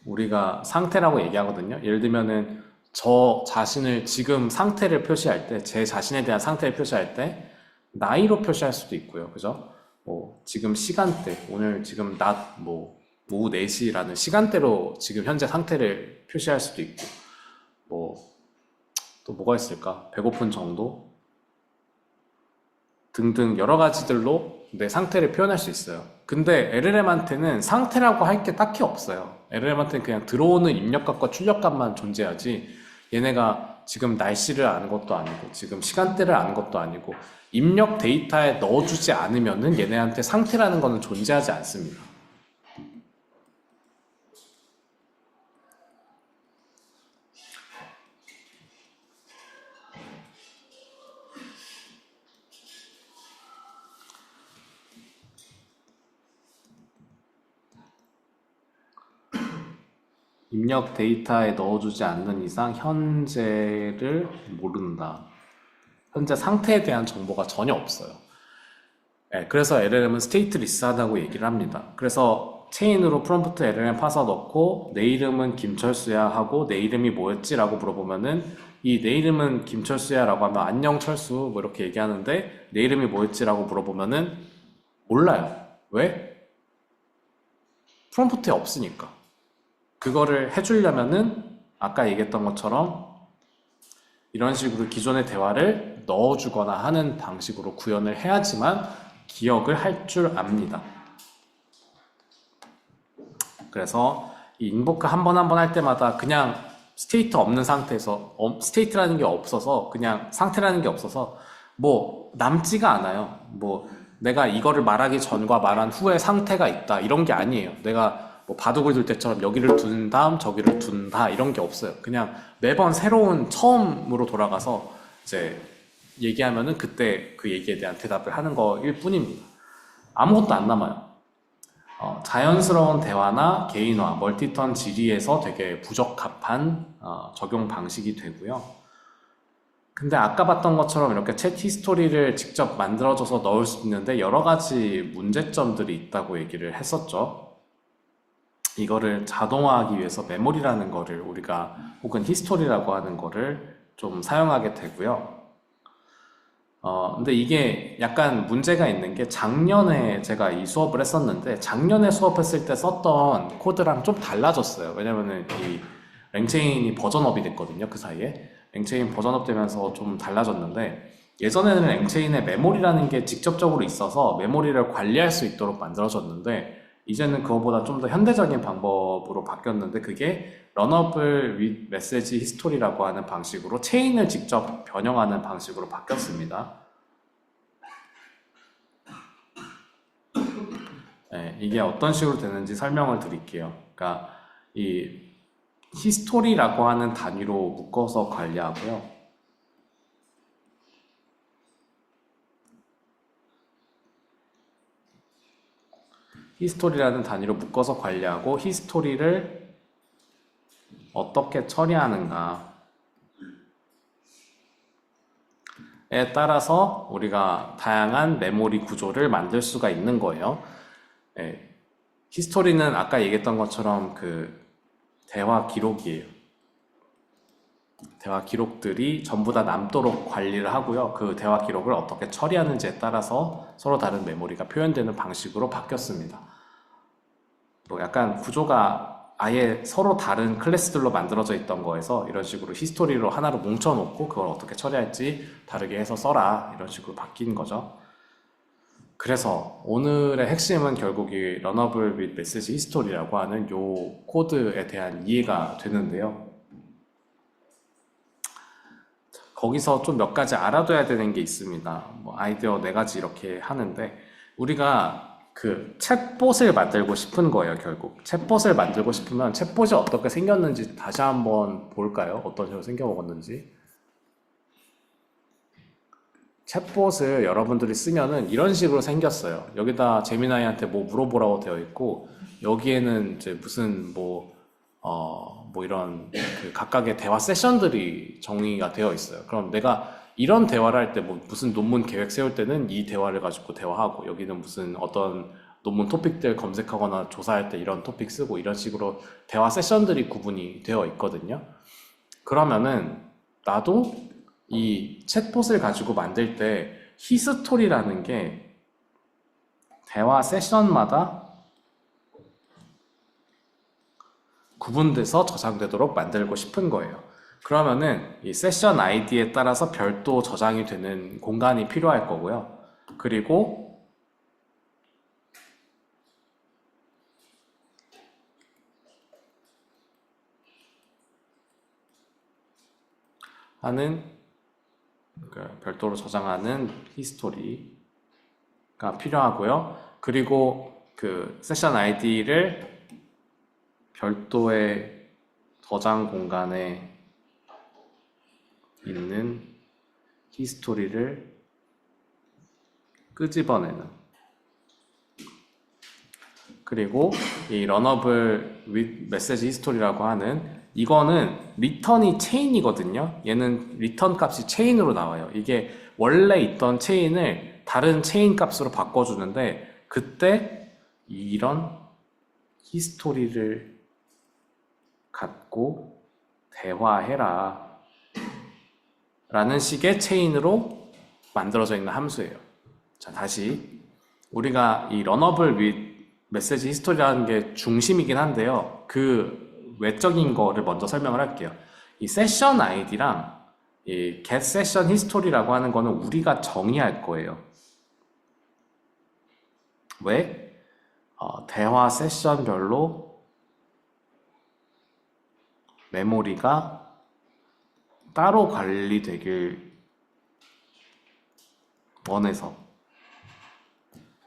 우리가 상태라고 얘기하거든요. 예를 들면은 저 자신을 지금 상태를 표시할 때, 제 자신에 대한 상태를 표시할 때 나이로 표시할 수도 있고요. 그죠? 뭐 지금 시간대, 오늘 지금 오후 4시라는 시간대로 지금 현재 상태를 표시할 수도 있고 또 뭐가 있을까? 배고픈 정도? 등등 여러 가지들로 내 상태를 표현할 수 있어요. 근데 LLM한테는 상태라고 할 게 딱히 없어요. LLM한테는 그냥 들어오는 입력값과 출력값만 존재하지 얘네가 지금 날씨를 아는 것도 아니고 지금 시간대를 아는 것도 아니고 입력 데이터에 넣어주지 않으면은 얘네한테 상태라는 거는 존재하지 않습니다. 입력 데이터에 넣어주지 않는 이상 현재를 모른다. 현재 상태에 대한 정보가 전혀 없어요. 예, 그래서 LLM은 스테이트리스하다고 얘기를 합니다. 그래서 체인으로 프롬프트 LLM 파서 넣고 내 이름은 김철수야 하고 내 이름이 뭐였지? 라고 물어보면은 이 내 이름은 김철수야 라고 하면 안녕 철수 뭐 이렇게 얘기하는데 내 이름이 뭐였지? 라고 물어보면은 몰라요. 왜? 프롬프트에 없으니까. 그거를 해주려면은 아까 얘기했던 것처럼 이런 식으로 기존의 대화를 넣어주거나 하는 방식으로 구현을 해야지만 기억을 할 줄 압니다. 그래서 이 인보크 한 번 한 번 할 때마다 그냥 스테이트 없는 상태에서 스테이트라는 게 없어서 그냥 상태라는 게 없어서 뭐 남지가 않아요. 뭐 내가 이거를 말하기 전과 말한 후에 상태가 있다 이런 게 아니에요. 내가 뭐 바둑을 둘 때처럼 여기를 둔 다음 저기를 둔다 이런 게 없어요. 그냥 매번 새로운 처음으로 돌아가서 이제 얘기하면은 그때 그 얘기에 대한 대답을 하는 거일 뿐입니다. 아무것도 안 남아요. 자연스러운 대화나 개인화, 멀티턴 질의에서 되게 부적합한 적용 방식이 되고요. 근데 아까 봤던 것처럼 이렇게 챗 히스토리를 직접 만들어줘서 넣을 수 있는데 여러 가지 문제점들이 있다고 얘기를 했었죠. 이거를 자동화하기 위해서 메모리라는 거를 우리가 혹은 히스토리라고 하는 거를 좀 사용하게 되고요. 근데 이게 약간 문제가 있는 게 작년에 제가 이 수업을 했었는데 작년에 수업했을 때 썼던 코드랑 좀 달라졌어요. 왜냐면은 이 랭체인이 버전업이 됐거든요. 그 사이에. 랭체인 버전업 되면서 좀 달라졌는데 예전에는 랭체인에 메모리라는 게 직접적으로 있어서 메모리를 관리할 수 있도록 만들어졌는데 이제는 그거보다 좀 더 현대적인 방법으로 바뀌었는데 그게 런어블 윗 메시지 히스토리라고 하는 방식으로 체인을 직접 변형하는 방식으로 바뀌었습니다. 네, 이게 어떤 식으로 되는지 설명을 드릴게요. 그러니까 이 히스토리라고 하는 단위로 묶어서 관리하고요. 히스토리라는 단위로 묶어서 관리하고 히스토리를 어떻게 처리하는가에 따라서 우리가 다양한 메모리 구조를 만들 수가 있는 거예요. 예, 히스토리는 아까 얘기했던 것처럼 그 대화 기록이에요. 대화 기록들이 전부 다 남도록 관리를 하고요. 그 대화 기록을 어떻게 처리하는지에 따라서 서로 다른 메모리가 표현되는 방식으로 바뀌었습니다. 뭐 약간 구조가 아예 서로 다른 클래스들로 만들어져 있던 거에서 이런 식으로 히스토리로 하나로 뭉쳐놓고 그걸 어떻게 처리할지 다르게 해서 써라 이런 식으로 바뀐 거죠. 그래서 오늘의 핵심은 결국 이 러너블 윗 메시지 히스토리라고 하는 요 코드에 대한 이해가 되는데요. 거기서 좀 몇 가지 알아둬야 되는 게 있습니다. 뭐 아이디어 네 가지 이렇게 하는데 우리가 그 챗봇을 만들고 싶은 거예요, 결국. 챗봇을 만들고 싶으면 챗봇이 어떻게 생겼는지 다시 한번 볼까요? 어떤 식으로 생겨먹었는지. 챗봇을 여러분들이 쓰면은 이런 식으로 생겼어요. 여기다 제미나이한테 뭐 물어보라고 되어 있고, 여기에는 이제 무슨 뭐 이런 그 각각의 대화 세션들이 정의가 되어 있어요. 그럼 내가 이런 대화를 할 때 뭐 무슨 논문 계획 세울 때는 이 대화를 가지고 대화하고 여기는 무슨 어떤 논문 토픽들 검색하거나 조사할 때 이런 토픽 쓰고 이런 식으로 대화 세션들이 구분이 되어 있거든요. 그러면은 나도 이 챗봇을 가지고 만들 때 히스토리라는 게 대화 세션마다 구분돼서 저장되도록 만들고 싶은 거예요. 그러면은 이 세션 아이디에 따라서 별도 저장이 되는 공간이 필요할 거고요. 그리고 별도로 저장하는 히스토리가 필요하고요. 그리고 그 세션 아이디를 별도의 저장 공간에 있는 히스토리를 끄집어내는, 그리고 이 러너블 윗 메시지 히스토리라고 하는 이거는 리턴이 체인이거든요. 얘는 리턴 값이 체인으로 나와요. 이게 원래 있던 체인을 다른 체인 값으로 바꿔주는데 그때 이런 히스토리를 갖고 대화해라 라는 식의 체인으로 만들어져 있는 함수예요. 자, 다시 우리가 이 런어블 with 메시지 히스토리라는 게 중심이긴 한데요. 그 외적인 거를 먼저 설명을 할게요. 이 세션 아이디랑 이 get session history라고 하는 거는 우리가 정의할 거예요. 왜? 대화 세션별로 메모리가 따로 관리되길 원해서.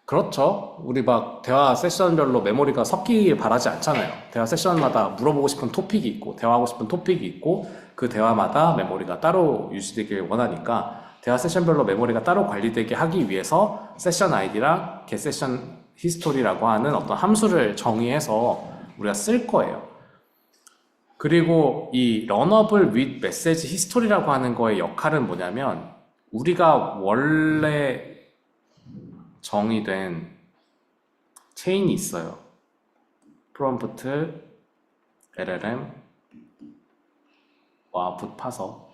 그렇죠. 우리 막 대화 세션별로 메모리가 섞이길 바라지 않잖아요. 대화 세션마다 물어보고 싶은 토픽이 있고 대화하고 싶은 토픽이 있고 그 대화마다 메모리가 따로 유지되길 원하니까 대화 세션별로 메모리가 따로 관리되게 하기 위해서 세션 아이디랑 get session history라고 하는 어떤 함수를 정의해서 우리가 쓸 거예요. 그리고 이 runnable with message history라고 하는 거의 역할은 뭐냐면 우리가 원래 정의된 체인이 있어요. 프롬프트, LLM, 아웃풋 파서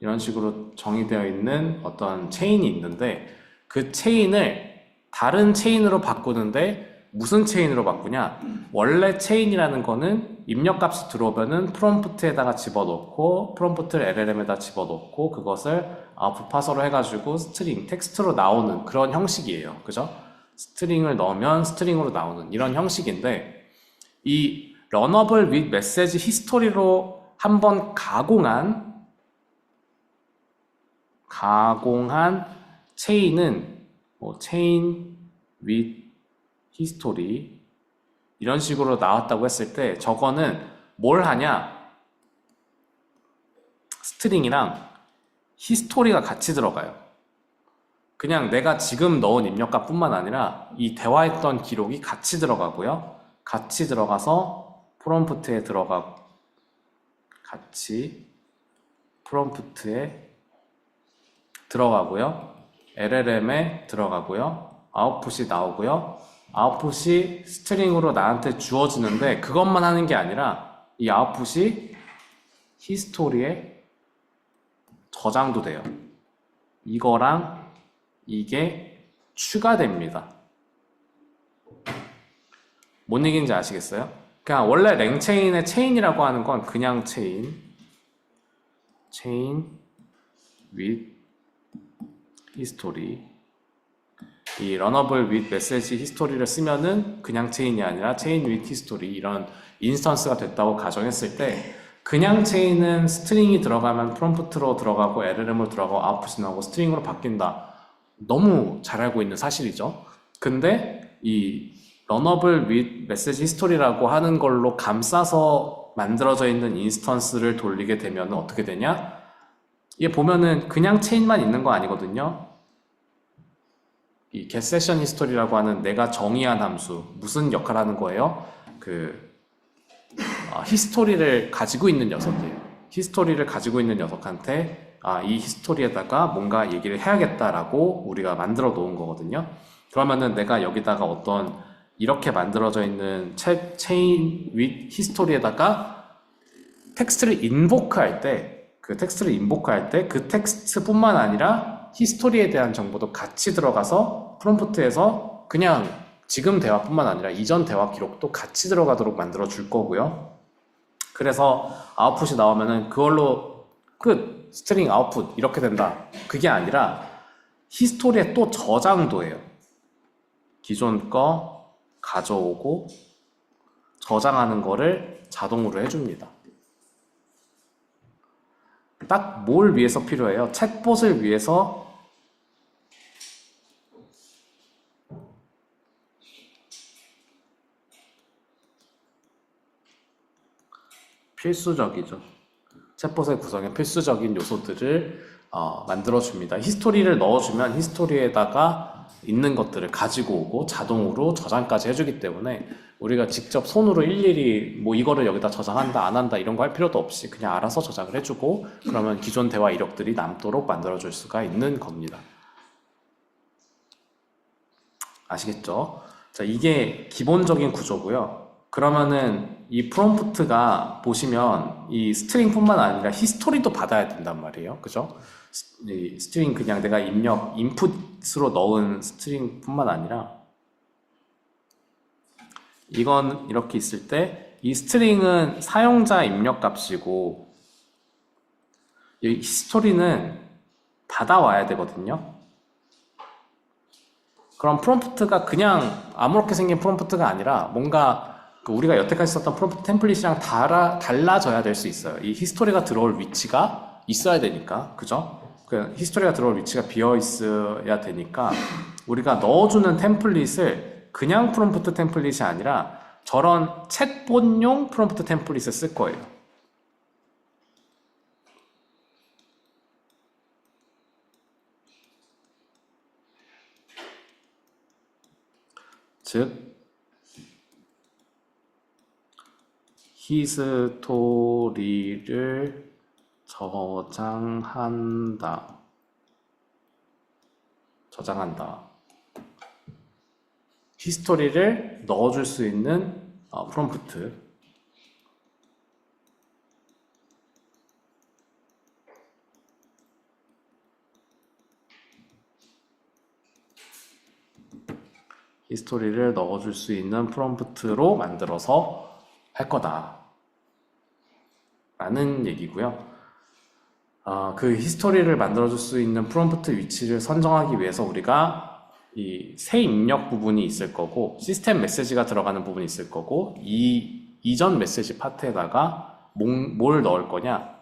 이런 식으로 정의되어 있는 어떤 체인이 있는데 그 체인을 다른 체인으로 바꾸는데 무슨 체인으로 바꾸냐? 원래 체인이라는 거는 입력값이 들어오면은 프롬프트에다가 집어넣고 프롬프트를 LLM에다 집어넣고 그것을 아웃풋 파서로 해가지고 스트링, 텍스트로 나오는 그런 형식이에요. 그죠? 스트링을 넣으면 스트링으로 나오는 이런 형식인데 이 runnable with message history로 한번 가공한 체인은 뭐 chain with history 이런 식으로 나왔다고 했을 때 저거는 뭘 하냐? 스트링이랑 히스토리가 같이 들어가요. 그냥 내가 지금 넣은 입력값 뿐만 아니라 이 대화했던 기록이 같이 들어가고요. 같이 들어가서 프롬프트에 같이 프롬프트에 들어가고요. LLM에 들어가고요. 아웃풋이 나오고요. 아웃풋이 스트링으로 나한테 주어지는데 그것만 하는 게 아니라 이 아웃풋이 히스토리에 저장도 돼요. 이거랑 이게 추가됩니다. 뭔 얘기인지 아시겠어요? 그냥 원래 랭체인의 체인이라고 하는 건 그냥 체인 with history 이 runnable with message history를 쓰면은 그냥 체인이 아니라 chain with history 이런 인스턴스가 됐다고 가정했을 때 그냥 체인은 스트링이 들어가면 프롬프트로 들어가고 LLM으로 들어가고 아웃풋이 나오고 스트링으로 바뀐다. 너무 잘 알고 있는 사실이죠. 근데 이 runnable with message history라고 하는 걸로 감싸서 만들어져 있는 인스턴스를 돌리게 되면 어떻게 되냐? 이게 보면은 그냥 체인만 있는 거 아니거든요. 이 get session history라고 하는 내가 정의한 함수 무슨 역할을 하는 거예요? 히스토리를 가지고 있는 녀석이에요. 히스토리를 가지고 있는 녀석한테 이 히스토리에다가 뭔가 얘기를 해야겠다라고 우리가 만들어 놓은 거거든요. 그러면은 내가 여기다가 어떤 이렇게 만들어져 있는 체인 with 히스토리에다가 텍스트를 인보크할 때 그 텍스트뿐만 아니라 히스토리에 대한 정보도 같이 들어가서 프롬프트에서 그냥 지금 대화뿐만 아니라 이전 대화 기록도 같이 들어가도록 만들어 줄 거고요. 그래서 아웃풋이 나오면은 그걸로 끝 스트링 아웃풋 이렇게 된다. 그게 아니라 히스토리에 또 저장도 해요. 기존 거 가져오고 저장하는 거를 자동으로 해줍니다. 딱 뭘 위해서 필요해요? 챗봇을 위해서 필수적이죠. 챗봇의 구성에 필수적인 요소들을 만들어줍니다. 히스토리를 넣어주면 히스토리에다가 있는 것들을 가지고 오고 자동으로 저장까지 해주기 때문에 우리가 직접 손으로 일일이 뭐 이거를 여기다 저장한다 안 한다 이런 거 할 필요도 없이 그냥 알아서 저장을 해주고 그러면 기존 대화 이력들이 남도록 만들어줄 수가 있는 겁니다. 아시겠죠? 자, 이게 기본적인 구조고요. 그러면은 이 프롬프트가 보시면 이 스트링뿐만 아니라 히스토리도 받아야 된단 말이에요. 그죠? 이 스트링 그냥 내가 인풋으로 넣은 스트링뿐만 아니라 이건 이렇게 있을 때 이 스트링은 사용자 입력 값이고 이 히스토리는 받아와야 되거든요. 그럼 프롬프트가 그냥 아무렇게 생긴 프롬프트가 아니라 뭔가 우리가 여태까지 썼던 프롬프트 템플릿이랑 달라져야 될 수 있어요. 이 히스토리가 들어올 위치가 있어야 되니까, 그죠? 그 히스토리가 들어올 위치가 비어 있어야 되니까 우리가 넣어주는 템플릿을 그냥 프롬프트 템플릿이 아니라 저런 챗봇용 프롬프트 템플릿을 쓸 거예요. 즉 히스토리를 저장한다. 히스토리를 넣어줄 수 있는 프롬프트. 히스토리를 넣어줄 수 있는 프롬프트로 만들어서 할 거다 라는 얘기고요. 그 히스토리를 만들어줄 수 있는 프롬프트 위치를 선정하기 위해서 우리가 이 새 입력 부분이 있을 거고 시스템 메시지가 들어가는 부분이 있을 거고 이 이전 메시지 파트에다가 뭘 넣을 거냐,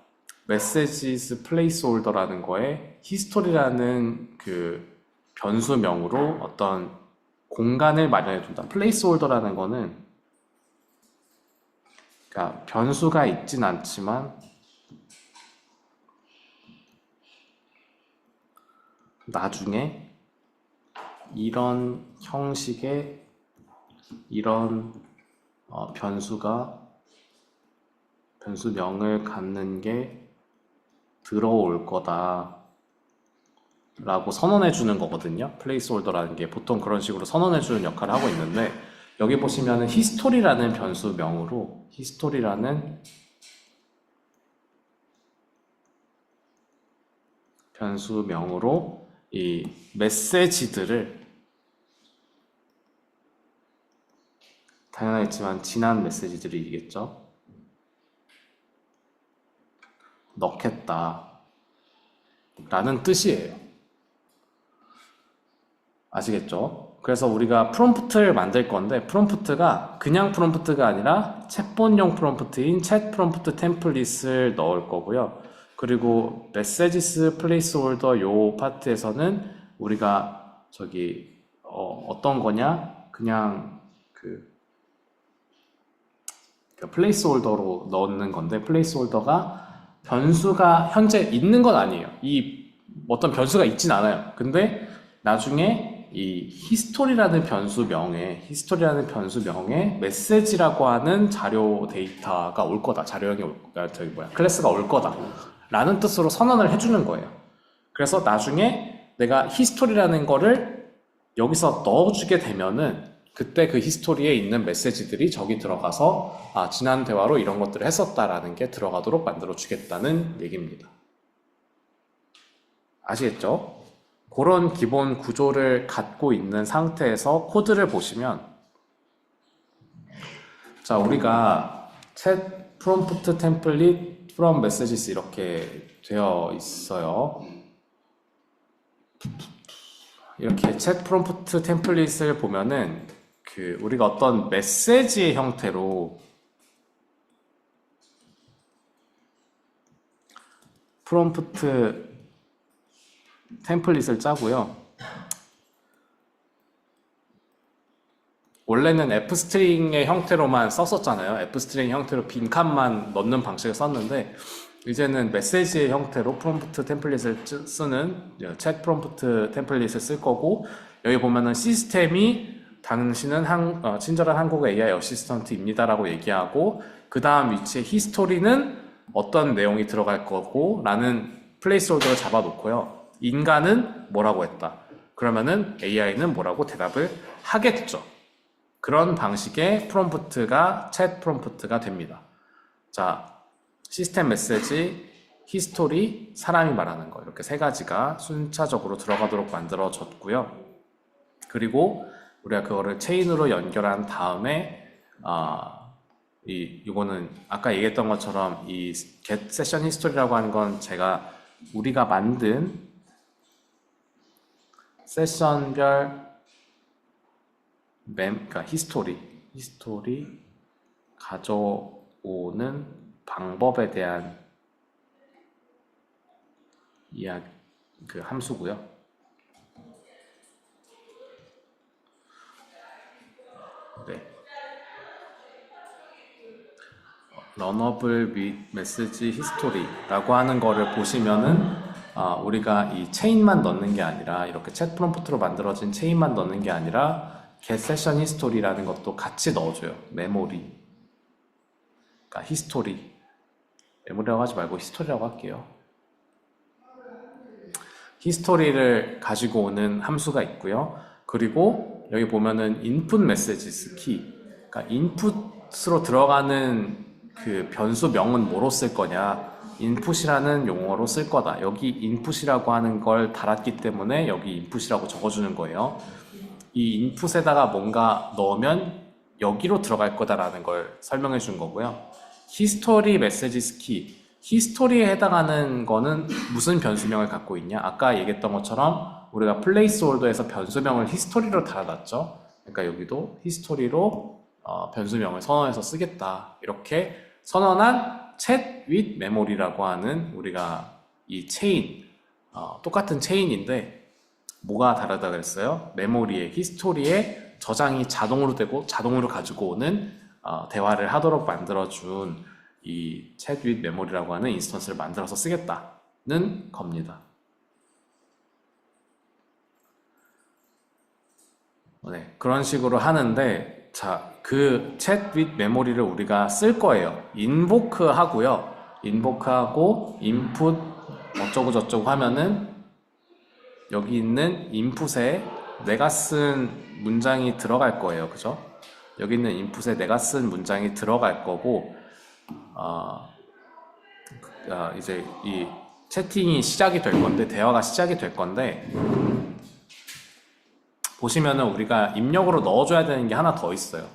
메시지스 플레이스홀더라는 거에 히스토리라는 그 변수명으로 어떤 공간을 마련해 준다. 플레이스홀더라는 거는 그러니까 변수가 있진 않지만 나중에 이런 형식의 이런 변수명을 갖는 게 들어올 거다 라고 선언해 주는 거거든요. 플레이스홀더라는 게 보통 그런 식으로 선언해 주는 역할을 하고 있는데, 여기 보시면은 히스토리라는 변수명으로 이 메시지들을, 당연하겠지만 지난 메시지들이겠죠, 넣겠다 라는 뜻이에요. 아시겠죠? 그래서 우리가 프롬프트를 만들 건데, 프롬프트가 그냥 프롬프트가 아니라 챗본용 프롬프트인 챗 프롬프트 템플릿을 넣을 거고요. 그리고 메시지스 플레이스홀더 요 파트에서는 우리가 어떤 거냐, 그냥 그 플레이스홀더로 넣는 건데, 플레이스홀더가 변수가 현재 있는 건 아니에요. 어떤 변수가 있진 않아요. 근데 나중에 이 히스토리라는 변수명에 메시지라고 하는 자료 데이터가 올 거다. 클래스가 올 거다 라는 뜻으로 선언을 해주는 거예요. 그래서 나중에 내가 히스토리라는 거를 여기서 넣어주게 되면은 그때 그 히스토리에 있는 메시지들이 저기 들어가서 지난 대화로 이런 것들을 했었다라는 게 들어가도록 만들어 주겠다는 얘기입니다. 아시겠죠? 그런 기본 구조를 갖고 있는 상태에서 코드를 보시면, 자, 우리가 챗 프롬프트 템플릿 from messages 이렇게 되어 있어요. 이렇게 챗 프롬프트 템플릿을 보면은 우리가 어떤 메시지의 형태로 프롬프트 템플릿을 짜고요. 원래는 fstring의 형태로만 썼었잖아요. fstring 형태로 빈칸만 넣는 방식을 썼는데, 이제는 메시지의 형태로 프롬프트 템플릿을 쓰는 챗 프롬프트 템플릿을 쓸 거고, 여기 보면은 시스템이 당신은 친절한 한국어 AI 어시스턴트입니다 라고 얘기하고, 그 다음 위치에 히스토리는 어떤 내용이 들어갈 거고 라는 플레이스홀더를 잡아 놓고요. 인간은 뭐라고 했다. 그러면은 AI는 뭐라고 대답을 하겠죠. 그런 방식의 프롬프트가 챗 프롬프트가 됩니다. 자, 시스템 메시지, 히스토리, 사람이 말하는 거 이렇게 세 가지가 순차적으로 들어가도록 만들어졌고요. 그리고 우리가 그거를 체인으로 연결한 다음에 이거는 아까 얘기했던 것처럼 이 get session history라고 하는 건 우리가 만든 세션별 그러니까 히스토리 가져오는 방법에 대한 그 함수고요. 네. 러너블 및 메시지 히스토리라고 하는 거를 보시면은 우리가 이 체인만 넣는 게 아니라 이렇게 챗 프롬프트로 만들어진 체인만 넣는 게 아니라 get session history라는 것도 같이 넣어줘요. 메모리, 그러니까 히스토리, 메모리라고 하지 말고 히스토리라고 할게요. 히스토리를 가지고 오는 함수가 있고요. 그리고 여기 보면은 input messages key, 그러니까 인풋으로 들어가는 그 변수명은 뭐로 쓸 거냐, input이라는 용어로 쓸 거다. 여기 input이라고 하는 걸 달았기 때문에 여기 input이라고 적어주는 거예요. 이 인풋에다가 뭔가 넣으면 여기로 들어갈 거다라는 걸 설명해 준 거고요. 히스토리 메시지스 키, 히스토리에 해당하는 거는 무슨 변수명을 갖고 있냐? 아까 얘기했던 것처럼 우리가 플레이스홀더에서 변수명을 히스토리로 달아놨죠. 그러니까 여기도 히스토리로 변수명을 선언해서 쓰겠다. 이렇게 선언한 챗 with 메모리라고 하는 우리가 이 체인, 똑같은 체인인데 뭐가 다르다 그랬어요? 메모리에, 히스토리에 저장이 자동으로 되고 자동으로 가지고 오는 대화를 하도록 만들어준 이 챗 with 메모리라고 하는 인스턴스를 만들어서 쓰겠다는 겁니다. 네, 그런 식으로 하는데, 자, 그 챗 with 메모리를 우리가 쓸 거예요. 인보크 하고요. 인보크하고 인풋 어쩌고 저쩌고 하면은 여기 있는 인풋에 내가 쓴 문장이 들어갈 거예요. 그죠? 여기 있는 인풋에 내가 쓴 문장이 들어갈 거고, 이제 이 채팅이 시작이 될 건데, 대화가 시작이 될 건데, 보시면은 우리가 입력으로 넣어줘야 되는 게 하나 더 있어요.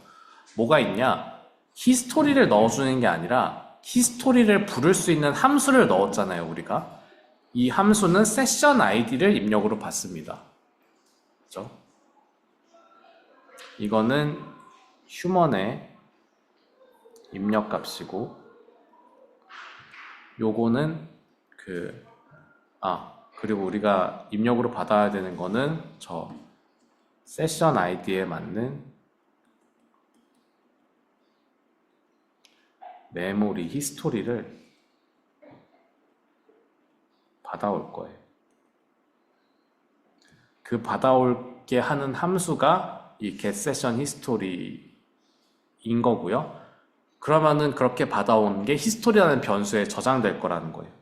뭐가 있냐? 히스토리를 넣어주는 게 아니라 히스토리를 부를 수 있는 함수를 넣었잖아요, 우리가. 이 함수는 세션 아이디를 입력으로 받습니다. 그죠? 이거는 휴먼의 입력 값이고, 요거는 그리고 우리가 입력으로 받아야 되는 거는 저 세션 아이디에 맞는 메모리 히스토리를 받아올 거예요. 그 받아올게 하는 함수가 이 get session history인 거고요. 그러면은 그렇게 받아온 게 히스토리라는 변수에 저장될 거라는 거예요.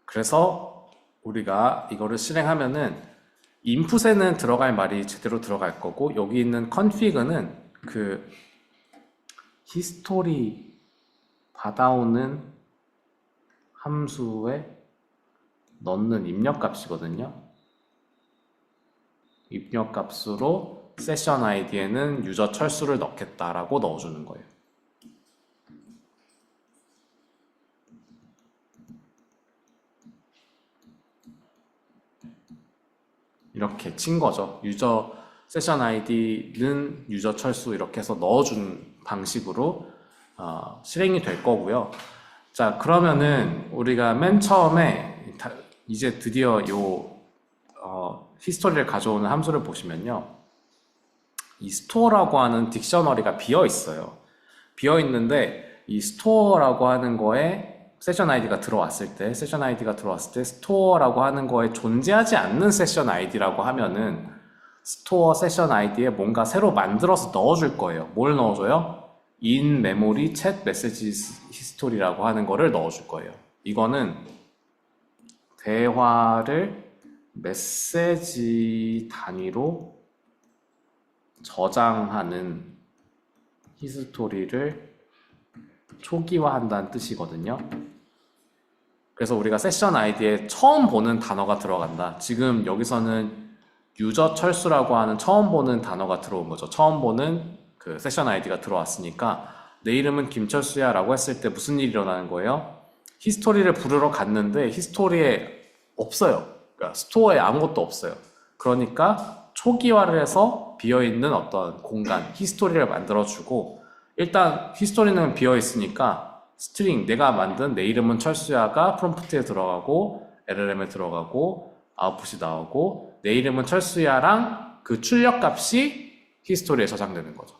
그래서 우리가 이거를 실행하면은 인풋에는 들어갈 말이 제대로 들어갈 거고, 여기 있는 config는 그 히스토리 받아오는 함수에 넣는 입력값이거든요. 입력값으로 세션 아이디에는 유저 철수를 넣겠다라고 넣어주는 거예요. 이렇게 친 거죠. 유저 세션 아이디는 유저 철수 이렇게 해서 넣어준 방식으로 실행이 될 거고요. 자, 그러면은 우리가 맨 처음에 이제 드디어 히스토리를 가져오는 함수를 보시면요, 이 스토어라고 하는 딕셔너리가 비어 있어요. 비어 있는데 이 스토어라고 하는 거에 세션 아이디가 들어왔을 때 스토어라고 하는 거에 존재하지 않는 세션 아이디라고 하면은 스토어 세션 아이디에 뭔가 새로 만들어서 넣어줄 거예요. 뭘 넣어줘요? in memory chat message history라고 하는 거를 넣어줄 거예요. 이거는 대화를 메시지 단위로 저장하는 히스토리를 초기화한다는 뜻이거든요. 그래서 우리가 세션 아이디에 처음 보는 단어가 들어간다. 지금 여기서는 유저 철수라고 하는 처음 보는 단어가 들어온 거죠. 처음 보는 그 세션 아이디가 들어왔으니까 내 이름은 김철수야 라고 했을 때 무슨 일이 일어나는 거예요? 히스토리를 부르러 갔는데 히스토리에 없어요. 그러니까 스토어에 아무것도 없어요. 그러니까 초기화를 해서 비어있는 어떤 공간, 히스토리를 만들어주고 일단 히스토리는 비어있으니까 스트링, 내가 만든 내 이름은 철수야가 프롬프트에 들어가고 LLM에 들어가고 아웃풋이 나오고 내 이름은 철수야랑 그 출력값이 히스토리에 저장되는 거죠.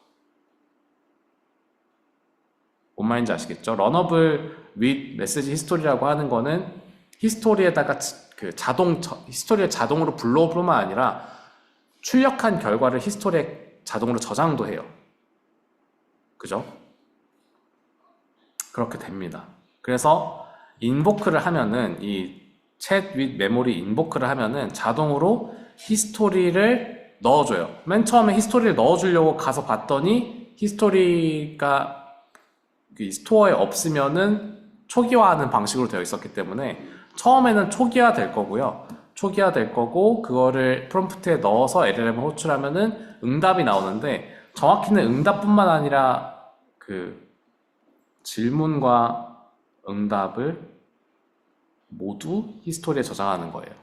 뭔 말인지 아시겠죠? 런어블 with 메시지 히스토리라고 하는 거는 히스토리에다가 히스토리를 자동으로 불러올 뿐만 아니라 출력한 결과를 히스토리에 자동으로 저장도 해요. 그죠? 그렇게 됩니다. 그래서 인보크를 하면은 이 chat with memory 인보크를 하면은 자동으로 히스토리를 넣어줘요. 맨 처음에 히스토리를 넣어주려고 가서 봤더니 히스토리가 스토어에 없으면은 초기화하는 방식으로 되어 있었기 때문에 처음에는 초기화 될 거고요. 초기화 될 거고 그거를 프롬프트에 넣어서 LLM을 호출하면은 응답이 나오는데 정확히는 응답뿐만 아니라 그 질문과 응답을 모두 히스토리에 저장하는 거예요.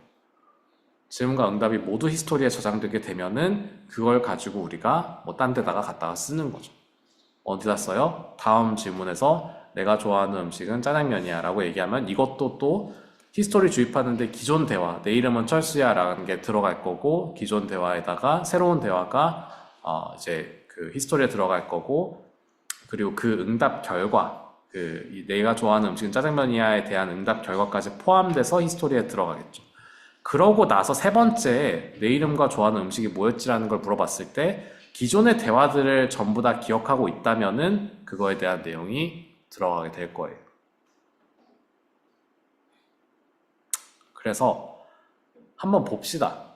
질문과 응답이 모두 히스토리에 저장되게 되면은 그걸 가지고 우리가 뭐 딴 데다가 갖다가 쓰는 거죠. 어디다 써요? 다음 질문에서 내가 좋아하는 음식은 짜장면이야 라고 얘기하면 이것도 또 히스토리 주입하는데 기존 대화, 내 이름은 철수야 라는 게 들어갈 거고 기존 대화에다가 새로운 대화가 이제 그 히스토리에 들어갈 거고 그리고 그 응답 결과 내가 좋아하는 음식은 짜장면이야에 대한 응답 결과까지 포함돼서 히스토리에 들어가겠죠. 그러고 나서 세 번째 내 이름과 좋아하는 음식이 뭐였지라는 걸 물어봤을 때 기존의 대화들을 전부 다 기억하고 있다면은 그거에 대한 내용이 들어가게 될 거예요. 그래서 한번 봅시다.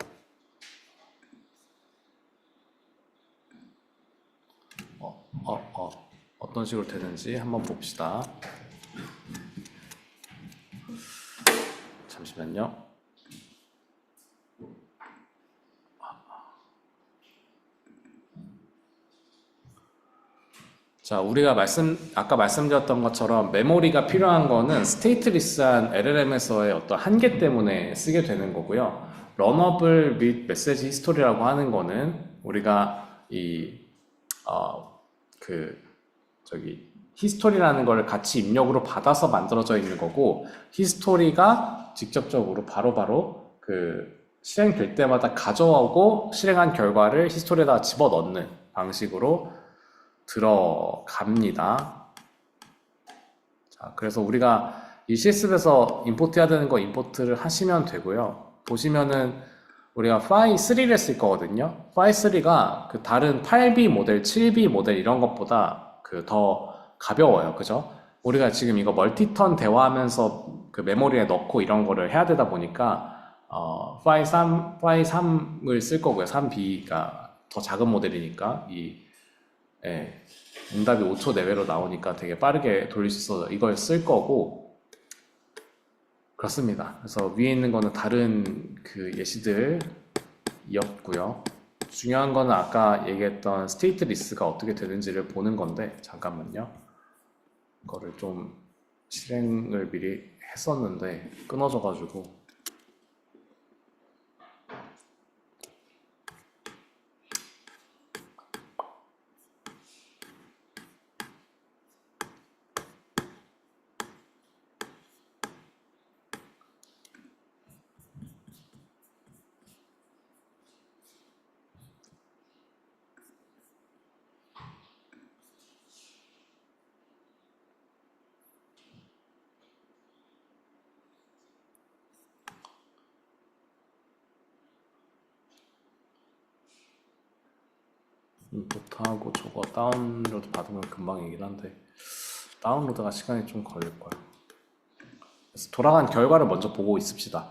어떤 식으로 되는지 한번 봅시다. 잠시만요. 자, 우리가 아까 말씀드렸던 것처럼 메모리가 필요한 거는 스테이트리스한 LLM에서의 어떤 한계 때문에 쓰게 되는 거고요. 런어블 및 메시지 히스토리라고 하는 거는 우리가 히스토리라는 걸 같이 입력으로 받아서 만들어져 있는 거고, 히스토리가 직접적으로 바로바로 실행될 때마다 가져오고 실행한 결과를 히스토리에다 집어넣는 방식으로 들어갑니다. 자, 그래서 우리가 이 실습에서 임포트 해야 되는 거 임포트를 하시면 되고요. 보시면은 우리가 파이3를 쓸 거거든요. 파이3가 그 다른 8B 모델, 7B 모델 이런 것보다 더 가벼워요. 그죠? 우리가 지금 이거 멀티턴 대화하면서 그 메모리에 넣고 이런 거를 해야 되다 보니까 파이3을 쓸 거고요. 3B가 더 작은 모델이니까 응답이 5초 내외로 나오니까 되게 빠르게 돌릴 수 있어서 이걸 쓸 거고 그렇습니다. 그래서 위에 있는 거는 다른 그 예시들이었고요. 중요한 거는 아까 얘기했던 스테이트 리스가 어떻게 되는지를 보는 건데 잠깐만요. 이거를 좀 실행을 미리 했었는데 끊어져가지고 인풋하고 저거 다운로드 받으면 금방이긴 한데 다운로드가 시간이 좀 걸릴 거야. 그래서 돌아간 결과를 먼저 보고 있읍시다.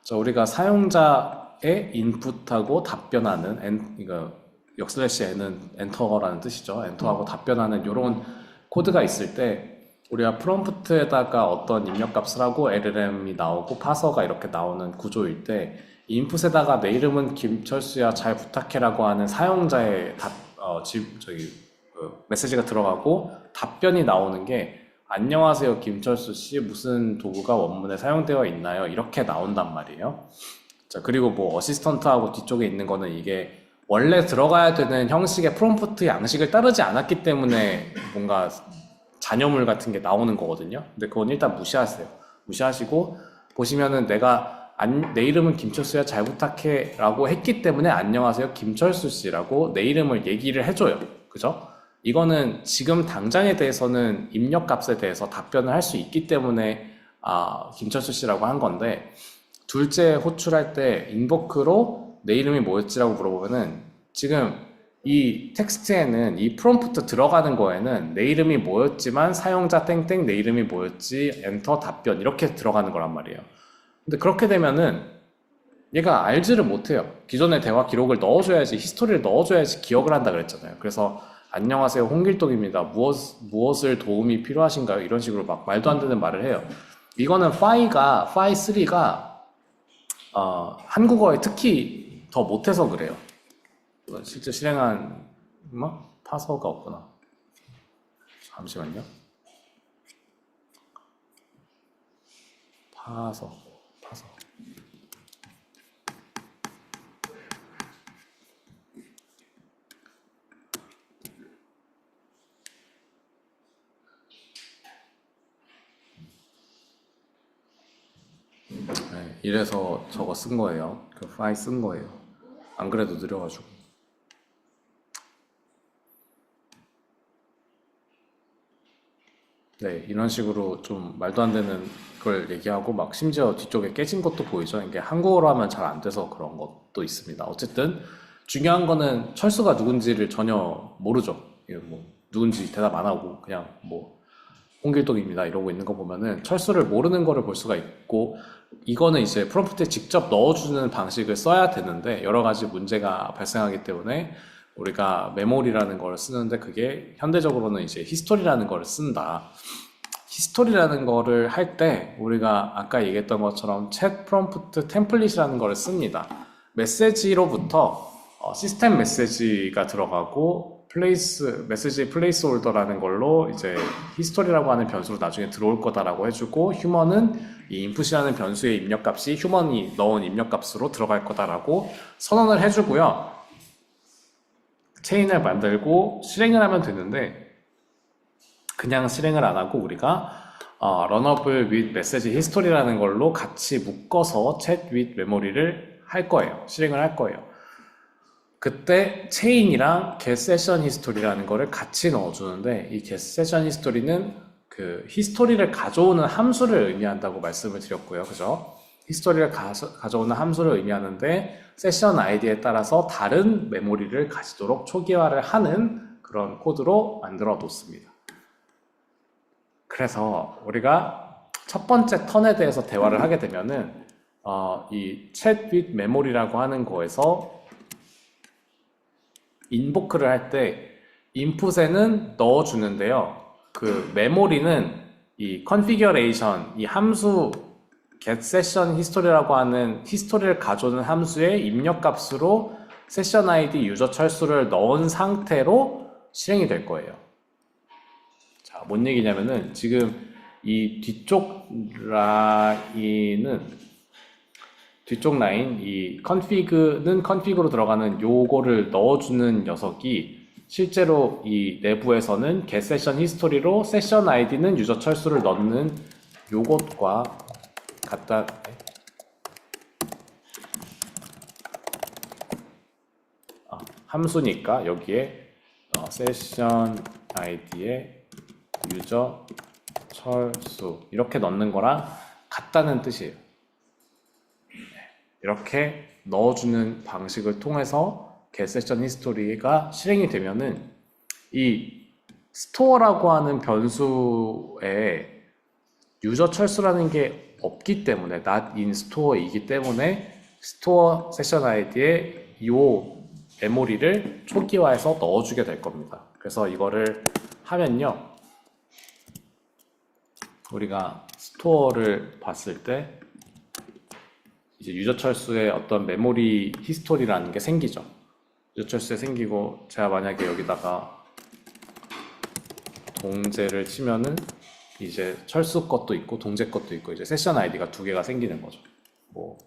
자, 우리가 사용자의 인풋하고 답변하는 이거 역슬래시 n은 엔터라는 뜻이죠. 엔터하고 답변하는 이런 코드가 있을 때 우리가 프롬프트에다가 어떤 입력값을 하고 LLM이 나오고 파서가 이렇게 나오는 구조일 때 인풋에다가 내 이름은 김철수야 잘 부탁해라고 하는 사용자의 메시지가 들어가고 답변이 나오는 게 안녕하세요 김철수 씨 무슨 도구가 원문에 사용되어 있나요? 이렇게 나온단 말이에요. 자, 그리고 뭐 어시스턴트하고 뒤쪽에 있는 거는 이게 원래 들어가야 되는 형식의 프롬프트 양식을 따르지 않았기 때문에 뭔가 잔여물 같은 게 나오는 거거든요. 근데 그건 일단 무시하세요. 무시하시고 보시면은 내 이름은 김철수야 잘 부탁해 라고 했기 때문에 안녕하세요 김철수 씨라고 내 이름을 얘기를 해줘요. 그죠? 이거는 지금 당장에 대해서는 입력값에 대해서 답변을 할 수 있기 때문에 김철수 씨라고 한 건데 둘째 호출할 때 인보크로 내 이름이 뭐였지라고 물어보면은 지금 이 텍스트에는 이 프롬프트 들어가는 거에는 내 이름이 뭐였지만 사용자 땡땡 내 이름이 뭐였지 엔터 답변 이렇게 들어가는 거란 말이에요. 근데 그렇게 되면은 얘가 알지를 못해요. 기존의 대화 기록을 넣어줘야지 히스토리를 넣어줘야지 기억을 한다 그랬잖아요. 그래서 안녕하세요 홍길동입니다. 무엇을 도움이 필요하신가요? 이런 식으로 막 말도 안 되는 말을 해요. 이거는 파이3가 한국어에 특히 더 못해서 그래요. 실제 실행한 파서가 없구나. 잠시만요. 파서. 네, 이래서 저거 쓴 거예요. 그 파일 쓴 거예요. 안 그래도 느려가지고. 네, 이런 식으로 좀 말도 안 되는 걸 얘기하고 막 심지어 뒤쪽에 깨진 것도 보이죠. 이게 한국어로 하면 잘 안 돼서 그런 것도 있습니다. 어쨌든 중요한 거는 철수가 누군지를 전혀 모르죠. 이게 뭐 누군지 대답 안 하고 그냥 뭐 홍길동입니다 이러고 있는 거 보면은 철수를 모르는 거를 볼 수가 있고 이거는 이제 프롬프트에 직접 넣어주는 방식을 써야 되는데 여러 가지 문제가 발생하기 때문에 우리가 메모리라는 걸 쓰는데 그게 현대적으로는 이제 히스토리라는 걸 쓴다. 히스토리라는 거를 할 때 우리가 아까 얘기했던 것처럼 챗 프롬프트 템플릿이라는 거를 씁니다. 메시지로부터 시스템 메시지가 들어가고 메시지 플레이스 홀더라는 걸로 이제 히스토리라고 하는 변수로 나중에 들어올 거다라고 해주고 휴먼은 이 인풋이라는 변수의 입력값이 휴먼이 넣은 입력값으로 들어갈 거다라고 선언을 해주고요. 체인을 만들고 실행을 하면 되는데 그냥 실행을 안 하고 우리가 런어블 with 메시지 히스토리라는 걸로 같이 묶어서 챗 with 메모리를 할 거예요. 실행을 할 거예요. 그때 체인이랑 get session history라는 거를 같이 넣어주는데 이 get session history는 그 히스토리를 가져오는 함수를 의미한다고 말씀을 드렸고요. 그죠? 히스토리를 가져오는 함수를 의미하는데 세션 아이디에 따라서 다른 메모리를 가지도록 초기화를 하는 그런 코드로 만들어 놓습니다. 그래서 우리가 첫 번째 턴에 대해서 대화를 하게 되면은 이 chat with memory라고 하는 거에서 인보크를 할 때 인풋에는 넣어주는데요. 그 메모리는 이 configuration, 이 함수 get session history라고 하는 히스토리를 가져오는 함수의 입력값으로 세션 아이디 유저 철수를 넣은 상태로 실행이 될 거예요. 자, 뭔 얘기냐면은 지금 이 뒤쪽 라인 이 config는 config로 들어가는 요거를 넣어주는 녀석이 실제로 이 내부에서는 get session history로 세션 아이디는 유저 철수를 넣는 요것과 같다. 함수니까 여기에 세션 아이디에 유저 철수 이렇게 넣는 거랑 같다는 뜻이에요. 이렇게 넣어주는 방식을 통해서 get 세션 히스토리가 실행이 되면은 이 스토어라고 하는 변수에 유저 철수라는 게 없기 때문에 not in store이기 때문에 스토어 세션 아이디에 이 메모리를 초기화해서 넣어주게 될 겁니다. 그래서 이거를 하면요, 우리가 스토어를 봤을 때 이제 유저 철수의 어떤 메모리 히스토리라는 게 생기죠. 유저 철수에 생기고 제가 만약에 여기다가 동제를 치면은 이제 철수 것도 있고 동제 것도 있고 이제 세션 아이디가 두 개가 생기는 거죠. 뭐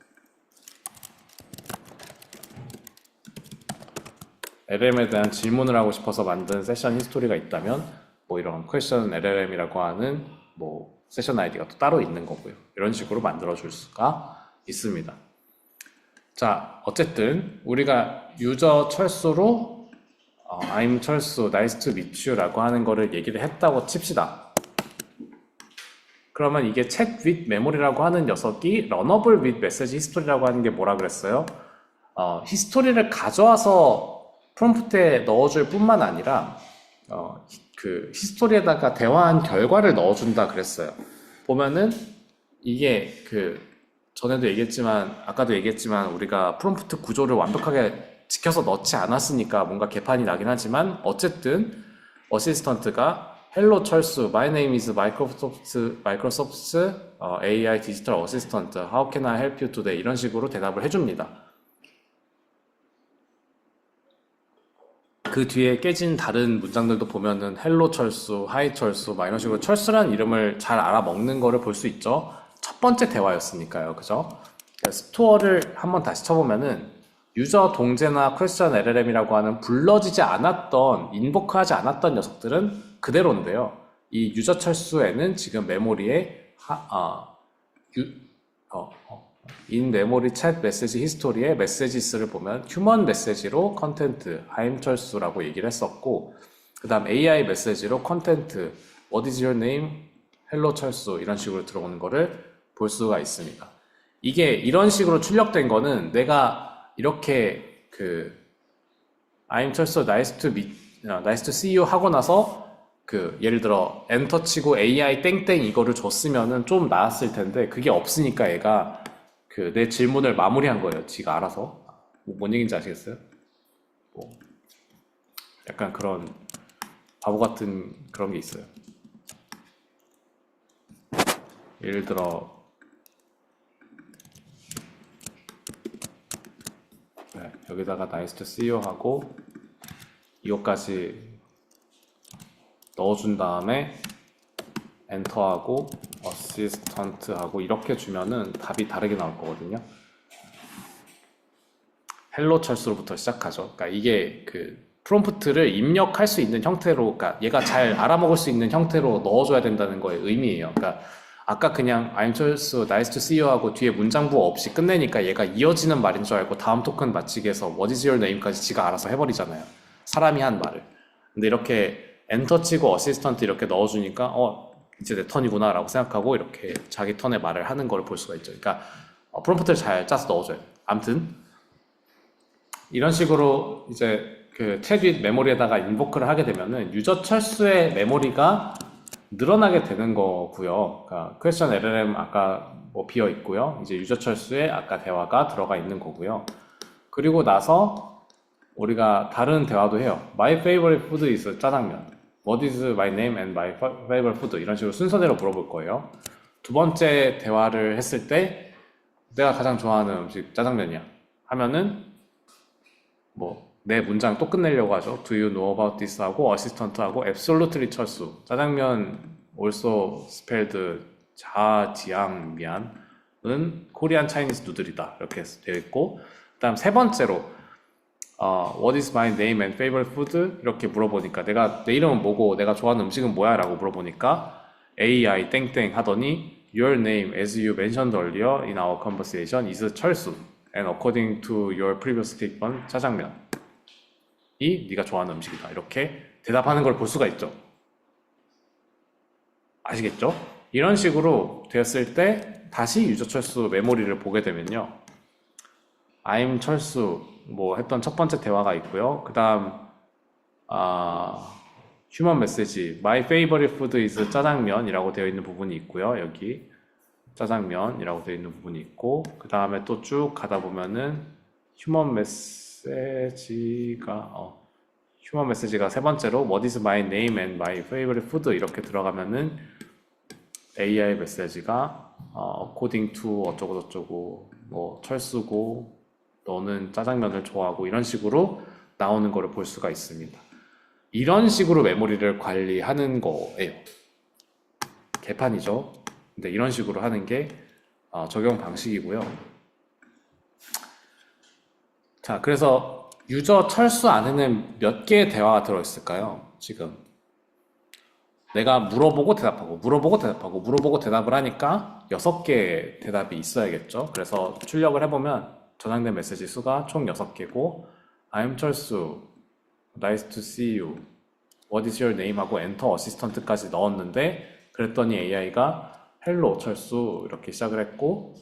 LLM에 대한 질문을 하고 싶어서 만든 세션 히스토리가 있다면 뭐 이런 퀘스천 LLM이라고 하는 뭐 세션 아이디가 또 따로 있는 거고요. 이런 식으로 만들어 줄 수가 있습니다. 자, 어쨌든 우리가 유저 철수로 I'm 철수, nice to meet you라고 하는 거를 얘기를 했다고 칩시다. 그러면 이게 chat with memory라고 하는 녀석이 runnable with message history라고 하는 게 뭐라 그랬어요? 히스토리를 가져와서 프롬프트에 넣어줄 뿐만 아니라 그 히스토리에다가 대화한 결과를 넣어준다 그랬어요. 보면은 이게 그 전에도 얘기했지만 아까도 얘기했지만 우리가 프롬프트 구조를 완벽하게 지켜서 넣지 않았으니까 뭔가 개판이 나긴 하지만 어쨌든 어시스턴트가 헬로 철수, My name is Microsoft's AI 디지털 어시스턴트, How can I help you today? 이런 식으로 대답을 해줍니다. 그 뒤에 깨진 다른 문장들도 보면은 헬로 철수, 하이 철수 막 이런 식으로 철수라는 이름을 잘 알아먹는 거를 볼 수 있죠. 첫 번째 대화였으니까요. 그죠? 스토어를 한번 다시 쳐보면은 유저 동제나 퀘스천 LLM이라고 하는 불러지지 않았던, 인보크하지 않았던 녀석들은 그대로인데요. 이 유저 철수에는 지금 메모리에 in memory chat message history의 messages를 보면 휴먼 메시지로 컨텐트, I'm 철수라고 얘기를 했었고, 그 다음 AI 메시지로 컨텐트, what is your name? 헬로 철수 이런 식으로 들어오는 거를 볼 수가 있습니다. 이게 이런 식으로 출력된 거는 내가 이렇게 I'm 철수, nice to see you 하고 나서 예를 들어 엔터 치고 AI 땡땡 이거를 줬으면은 좀 나았을 텐데 그게 없으니까 얘가 내 질문을 마무리한 거예요. 지가 알아서. 뭔 얘기인지 아시겠어요? 뭐 약간 그런 바보 같은 그런 게 있어요. 예를 들어 여기다가 nice to see you 하고 이것까지 넣어준 다음에 엔터하고 어시스턴트하고 이렇게 주면은 답이 다르게 나올 거거든요. 헬로 철수로부터 시작하죠. 그러니까 이게 프롬프트를 입력할 수 있는 형태로, 그러니까 얘가 잘 알아먹을 수 있는 형태로 넣어줘야 된다는 거의 의미예요. 그러니까 아까 그냥 I'm 철수, nice to see you 하고 뒤에 문장부 없이 끝내니까 얘가 이어지는 말인 줄 알고 다음 토큰 마치기 위해서 what is your name까지 지가 알아서 해버리잖아요. 사람이 한 말을. 근데 이렇게 엔터 치고 어시스턴트 이렇게 넣어주니까 이제 내 턴이구나 라고 생각하고 이렇게 자기 턴의 말을 하는 걸 볼 수가 있죠. 그러니까 프롬프트를 잘 짜서 넣어줘요. 아무튼 이런 식으로 이제 chat with 메모리에다가 인보크를 하게 되면은 유저 철수의 메모리가 늘어나게 되는 거고요. 그러니까 question LLM 아까 뭐 비어 있고요. 이제 유저 철수에 아까 대화가 들어가 있는 거고요. 그리고 나서 우리가 다른 대화도 해요. My favorite food is 짜장면. What is my name and my favorite food? 이런 식으로 순서대로 물어볼 거예요. 두 번째 대화를 했을 때 내가 가장 좋아하는 음식 짜장면이야 하면은 뭐 내 문장 또 끝내려고 하죠. Do you know about this? 하고 어시스턴트하고 absolutely 철수. 짜장면 also spelled 자지앙미안은 코리안 차이니스 누들이다 이렇게 되어 있고, 그 다음 세 번째로 What is my name and favorite food? 이렇게 물어보니까 내 이름은 뭐고 내가 좋아하는 음식은 뭐야? 라고 물어보니까 AI 땡땡 하더니 Your name as you mentioned earlier in our conversation is 철수 and according to your previous statement 짜장면 이 네가 좋아하는 음식이다 이렇게 대답하는 걸 볼 수가 있죠. 아시겠죠? 이런 식으로 되었을 때 다시 유저 철수 메모리를 보게 되면요, I'm 철수 뭐 했던 첫 번째 대화가 있고요. 그 다음 휴먼 메시지 My favorite food is 짜장면이라고 되어 있는 부분이 있고요. 여기 짜장면이라고 되어 있는 부분이 있고 그 다음에 또 쭉 가다 보면은 휴먼 메시지가 세 번째로 What is my name and my favorite food 이렇게 들어가면은 AI 메시지가 according to 어쩌고 저쩌고 뭐 철수고 너는 짜장면을 좋아하고 이런 식으로 나오는 거를 볼 수가 있습니다. 이런 식으로 메모리를 관리하는 거예요. 개판이죠. 근데 이런 식으로 하는 게 적용 방식이고요. 자, 그래서 유저 철수 안에는 몇 개의 대화가 들어있을까요? 지금 내가 물어보고 대답하고 물어보고 대답하고 물어보고 대답을 하니까 6개의 대답이 있어야겠죠. 그래서 출력을 해보면 저장된 메시지 수가 총 6개고 I'm 철수, Nice to see you, What is your name 하고 엔터 어시스턴트까지 넣었는데 그랬더니 AI가 Hello 철수 이렇게 시작을 했고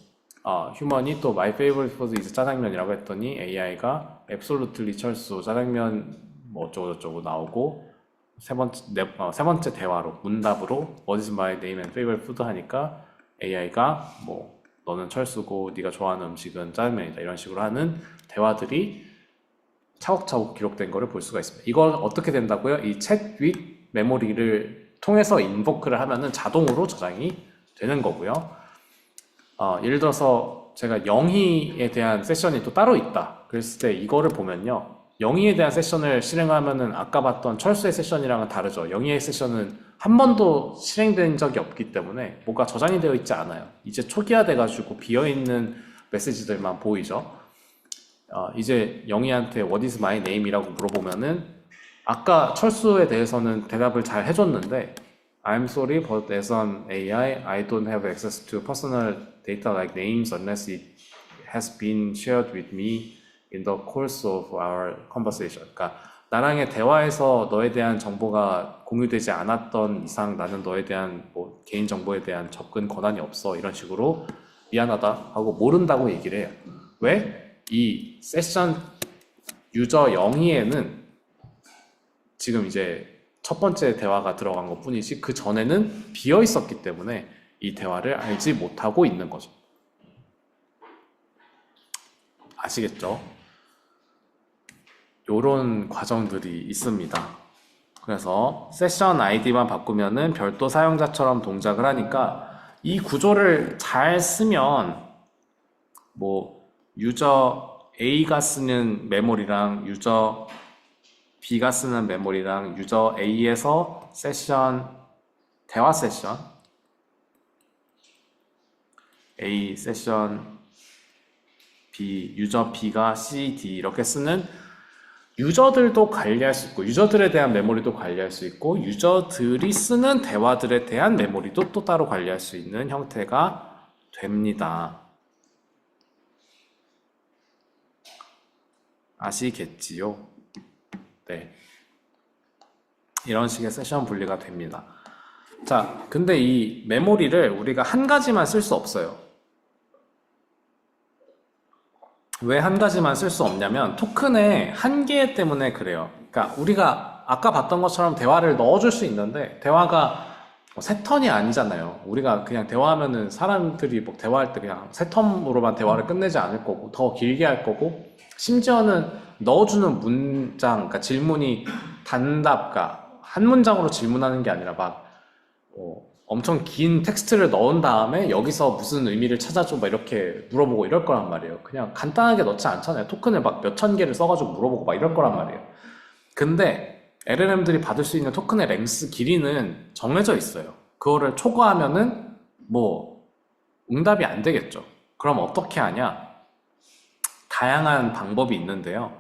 휴먼이 또 My favorite food is 짜장면이라고 했더니 AI가 Absolutely 철수 짜장면 뭐 어쩌고 저쩌고 나오고 세 번째 대화로 문답으로 What is my name and favorite food 하니까 AI가 뭐 너는 철수고 네가 좋아하는 음식은 짜장면이다 이런 식으로 하는 대화들이 차곡차곡 기록된 거를 볼 수가 있습니다. 이건 어떻게 된다고요? 이 챗 윗 메모리를 통해서 인보크를 하면은 자동으로 저장이 되는 거고요. 예를 들어서 제가 영희에 대한 세션이 또 따로 있다. 그랬을 때 이거를 보면요. 영희에 대한 세션을 실행하면은 아까 봤던 철수의 세션이랑은 다르죠. 영희의 세션은 한 번도 실행된 적이 없기 때문에 뭐가 저장이 되어 있지 않아요. 이제 초기화돼가지고 비어있는 메시지들만 보이죠. 이제 영희한테 What is my name? 이라고 물어보면은 아까 철수에 대해서는 대답을 잘 해줬는데 I'm sorry, but as an AI, I don't have access to personal data like names unless it has been shared with me in the course of our conversation. 그러니까 나랑의 대화에서 너에 대한 정보가 공유되지 않았던 이상 나는 너에 대한 뭐 개인 정보에 대한 접근 권한이 없어. 이런 식으로 미안하다 하고 모른다고 얘기를 해요. 왜? 이 세션 유저 영희에는 지금 이제 첫 번째 대화가 들어간 것 뿐이지 그 전에는 비어 있었기 때문에 이 대화를 알지 못하고 있는 거죠. 아시겠죠? 요런 과정들이 있습니다. 그래서 세션 아이디만 바꾸면은 별도 사용자처럼 동작을 하니까 이 구조를 잘 쓰면 뭐 유저 A가 쓰는 메모리랑 유저 B가 쓰는 메모리랑 유저 A에서 세션 대화 세션 A 세션 B 유저 B가 C, D 이렇게 쓰는 유저들도 관리할 수 있고 유저들에 대한 메모리도 관리할 수 있고 유저들이 쓰는 대화들에 대한 메모리도 또 따로 관리할 수 있는 형태가 됩니다. 아시겠지요? 네. 이런 식의 세션 분리가 됩니다. 자, 근데 이 메모리를 우리가 한 가지만 쓸 수 없어요. 왜 한 가지만 쓸 수 없냐면 토큰의 한계 때문에 그래요. 그러니까 우리가 아까 봤던 것처럼 대화를 넣어줄 수 있는데 대화가 세 턴이 아니잖아요. 우리가 그냥 대화하면은 사람들이 뭐 대화할 때 그냥 세 턴으로만 대화를 끝내지 않을 거고 더 길게 할 거고 심지어는 넣어주는 문장, 그러니까 질문이 단답, 그러니까 한 문장으로 질문하는 게 아니라 막 엄청 긴 텍스트를 넣은 다음에 여기서 무슨 의미를 찾아줘 막 이렇게 물어보고 이럴 거란 말이에요. 그냥 간단하게 넣지 않잖아요. 토큰을 막 몇천 개를 써가지고 물어보고 막 이럴 거란 말이에요. 근데 LLM들이 받을 수 있는 토큰의 랭스 길이는 정해져 있어요. 그거를 초과하면은 뭐 응답이 안 되겠죠. 그럼 어떻게 하냐? 다양한 방법이 있는데요.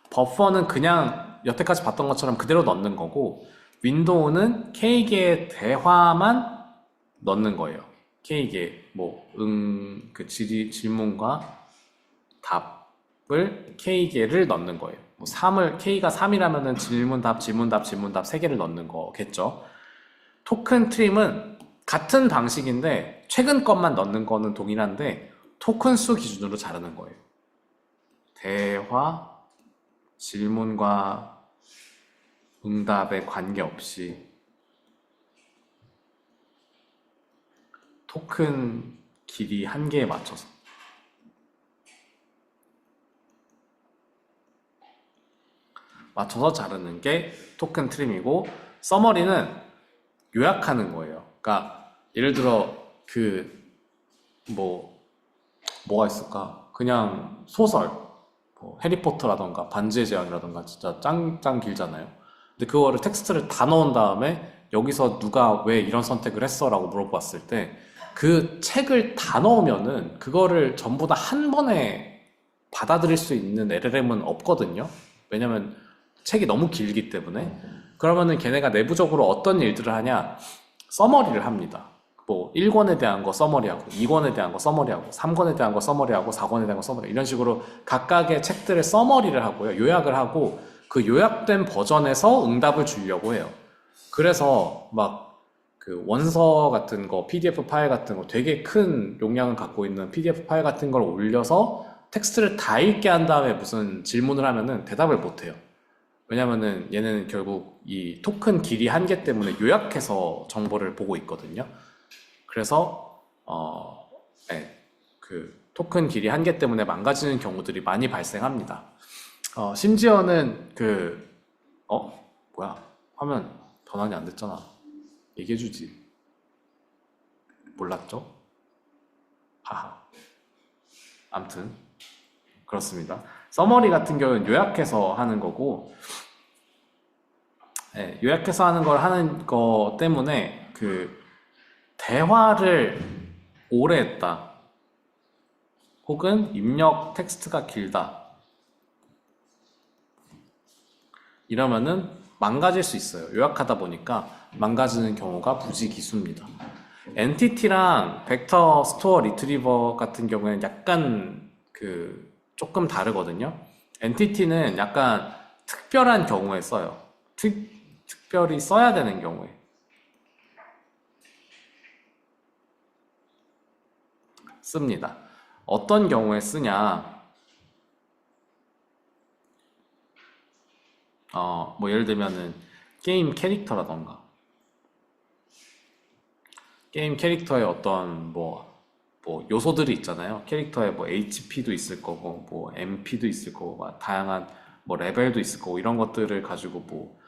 버퍼는 그냥 여태까지 봤던 것처럼 그대로 넣는 거고 윈도우는 K개의 대화만 넣는 거예요. K개 그 질문과 답을 K개를 넣는 거예요. 뭐 K가 3이라면은 질문 답 3개를 넣는 거겠죠. 토큰 트림은 같은 방식인데 최근 것만 넣는 거는 동일한데 토큰 수 기준으로 자르는 거예요. 대화, 질문과 응답에 관계없이 토큰 길이 한계에 맞춰서 자르는 게 토큰 트림이고, 서머리는 요약하는 거예요. 그러니까 예를 들어 뭐가 있을까? 그냥 소설, 뭐 해리포터라던가 반지의 제왕이라던가 진짜 짱 길잖아요. 근데 그거를 텍스트를 다 넣은 다음에 여기서 누가 왜 이런 선택을 했어? 라고 물어봤을 때 그 책을 다 넣으면은 그거를 전부 다 한 번에 받아들일 수 있는 LLM은 없거든요. 왜냐면 책이 너무 길기 때문에. 그러면은 걔네가 내부적으로 어떤 일들을 하냐? 서머리를 합니다. 뭐 1권에 대한 거 서머리하고 2권에 대한 거 서머리하고 3권에 대한 거 서머리하고 4권에 대한 거 서머리, 이런 식으로 각각의 책들의 서머리를 하고요. 요약을 하고 그 요약된 버전에서 응답을 주려고 해요. 그래서 막 그 원서 같은 거, PDF 파일 같은 거, 되게 큰 용량을 갖고 있는 PDF 파일 같은 걸 올려서 텍스트를 다 읽게 한 다음에 무슨 질문을 하면은 대답을 못 해요. 왜냐면은 얘는 결국 이 토큰 길이 한계 때문에 요약해서 정보를 보고 있거든요. 그래서 네, 그 토큰 길이 한계 때문에 망가지는 경우들이 많이 발생합니다. 심지어는 뭐야, 화면 변환이 안 됐잖아. 얘기해주지. 몰랐죠? 하하. 암튼 그렇습니다. 서머리 같은 경우는 요약해서 하는 거고, 네, 요약해서 하는 걸 하는 거 때문에 대화를 오래 했다, 혹은 입력 텍스트가 길다, 이러면은 망가질 수 있어요. 요약하다 보니까 망가지는 경우가 부지기수입니다. 엔티티랑 벡터 스토어 리트리버 같은 경우에는 약간 조금 다르거든요. 엔티티는 약간 특별한 경우에 써요. 특별히 써야 되는 경우에 씁니다. 어떤 경우에 쓰냐? 뭐 예를 들면은 게임 캐릭터라던가, 게임 캐릭터의 어떤 요소들이 있잖아요. 캐릭터에 뭐 HP도 있을 거고, 뭐 MP도 있을 거고, 막 다양한 뭐 레벨도 있을 거고, 이런 것들을 가지고 뭐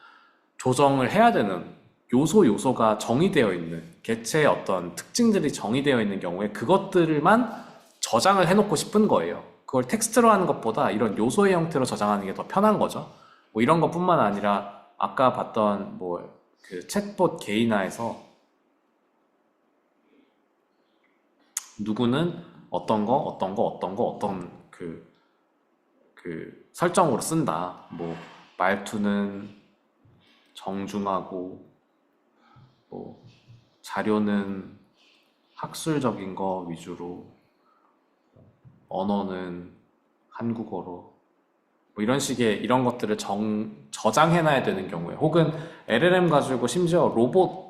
조정을 해야 되는 요소가 정의되어 있는, 개체의 어떤 특징들이 정의되어 있는 경우에 그것들만 저장을 해놓고 싶은 거예요. 그걸 텍스트로 하는 것보다 이런 요소의 형태로 저장하는 게 더 편한 거죠. 뭐 이런 것뿐만 아니라 아까 봤던 챗봇 게이나에서 누구는 어떤 설정으로 쓴다. 뭐 말투는 정중하고, 뭐 자료는 학술적인 거 위주로, 언어는 한국어로, 뭐 이런 식의 이런 것들을 저장해놔야 되는 경우에, 혹은 LLM 가지고 심지어 로봇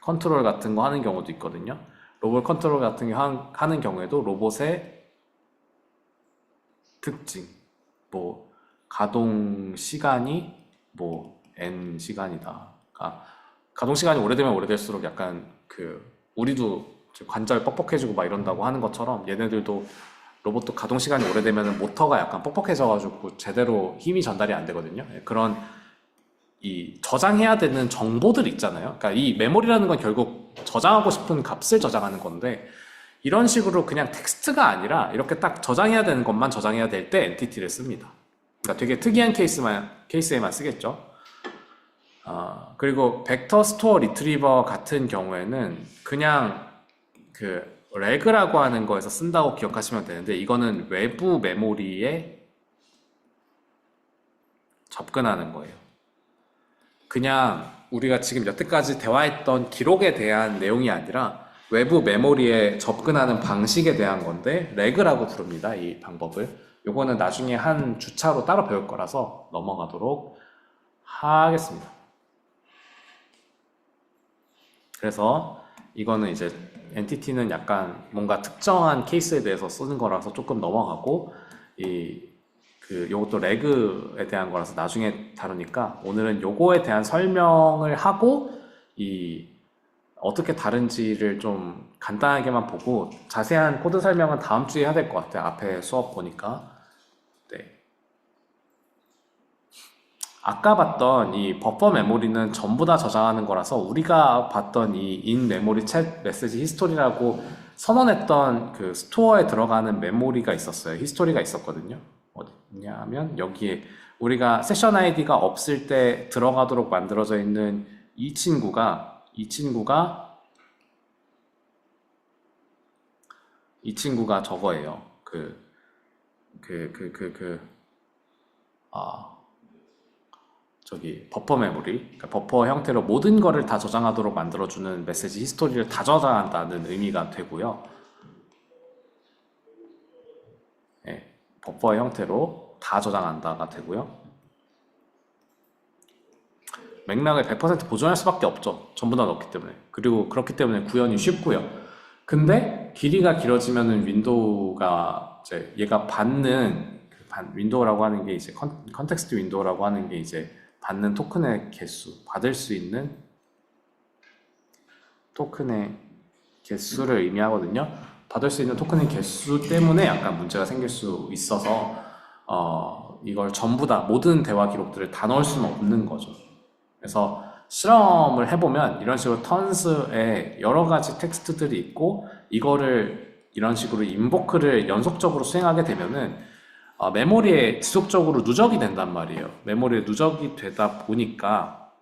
컨트롤 같은 거 하는 경우도 있거든요. 로봇 컨트롤 같은 거 하는 경우에도 로봇의 특징, 뭐 가동 시간이 뭐 N 시간이다. 가동 시간이 오래되면 오래될수록 약간 우리도 관절 뻑뻑해지고 막 이런다고 하는 것처럼, 얘네들도 로봇도 가동 시간이 오래되면 모터가 약간 뻑뻑해져가지고 제대로 힘이 전달이 안 되거든요. 그런 이 저장해야 되는 정보들 있잖아요. 그러니까 이 메모리라는 건 결국 저장하고 싶은 값을 저장하는 건데, 이런 식으로 그냥 텍스트가 아니라 이렇게 딱 저장해야 되는 것만 저장해야 될 때 엔티티를 씁니다. 그러니까 되게 특이한 케이스에만 쓰겠죠. 그리고 벡터 스토어 리트리버 같은 경우에는 그냥 레그라고 하는 거에서 쓴다고 기억하시면 되는데, 이거는 외부 메모리에 접근하는 거예요. 그냥 우리가 지금 여태까지 대화했던 기록에 대한 내용이 아니라 외부 메모리에 접근하는 방식에 대한 건데, 레그라고 부릅니다. 이 방법을. 요거는 나중에 한 주차로 따로 배울 거라서 넘어가도록 하겠습니다. 그래서 이거는 이제 엔티티는 약간 뭔가 특정한 케이스에 대해서 쓰는 거라서 조금 넘어가고, 요것도 레그에 대한 거라서 나중에 다루니까 오늘은 요거에 대한 설명을 하고 어떻게 다른지를 좀 간단하게만 보고 자세한 코드 설명은 다음 주에 해야 될 것 같아요. 앞에 수업 보니까. 네. 아까 봤던 이 버퍼 메모리는 전부 다 저장하는 거라서 우리가 봤던 이 인 메모리 챗 메시지 히스토리라고 선언했던 그 스토어에 들어가는 메모리가 있었어요. 히스토리가 있었거든요. 어디냐면 여기에 우리가 세션 아이디가 없을 때 들어가도록 만들어져 있는 이 친구가 저거예요. 저기 버퍼 메모리, 그러니까 버퍼 형태로 모든 거를 다 저장하도록 만들어주는 메시지 히스토리를 다 저장한다는 의미가 되고요. 네, 버퍼 형태로 다 저장한다가 되고요. 맥락을 100% 보존할 수밖에 없죠. 전부 다 넣기 때문에. 그리고 그렇기 때문에 구현이 쉽고요. 근데 길이가 길어지면은 윈도우가 이제 얘가 받는 윈도우라고 하는 게 이제 컨텍스트 윈도우라고 하는 게 이제 받는 토큰의 개수, 받을 수 있는 토큰의 개수를 의미하거든요. 받을 수 있는 토큰의 개수 때문에 약간 문제가 생길 수 있어서 이걸 전부 다 모든 대화 기록들을 다 넣을 수는 없는 거죠. 그래서 실험을 해보면 이런 식으로 턴스에 여러 가지 텍스트들이 있고 이거를 이런 식으로 인보크를 연속적으로 수행하게 되면은 메모리에 지속적으로 누적이 된단 말이에요. 메모리에 누적이 되다 보니까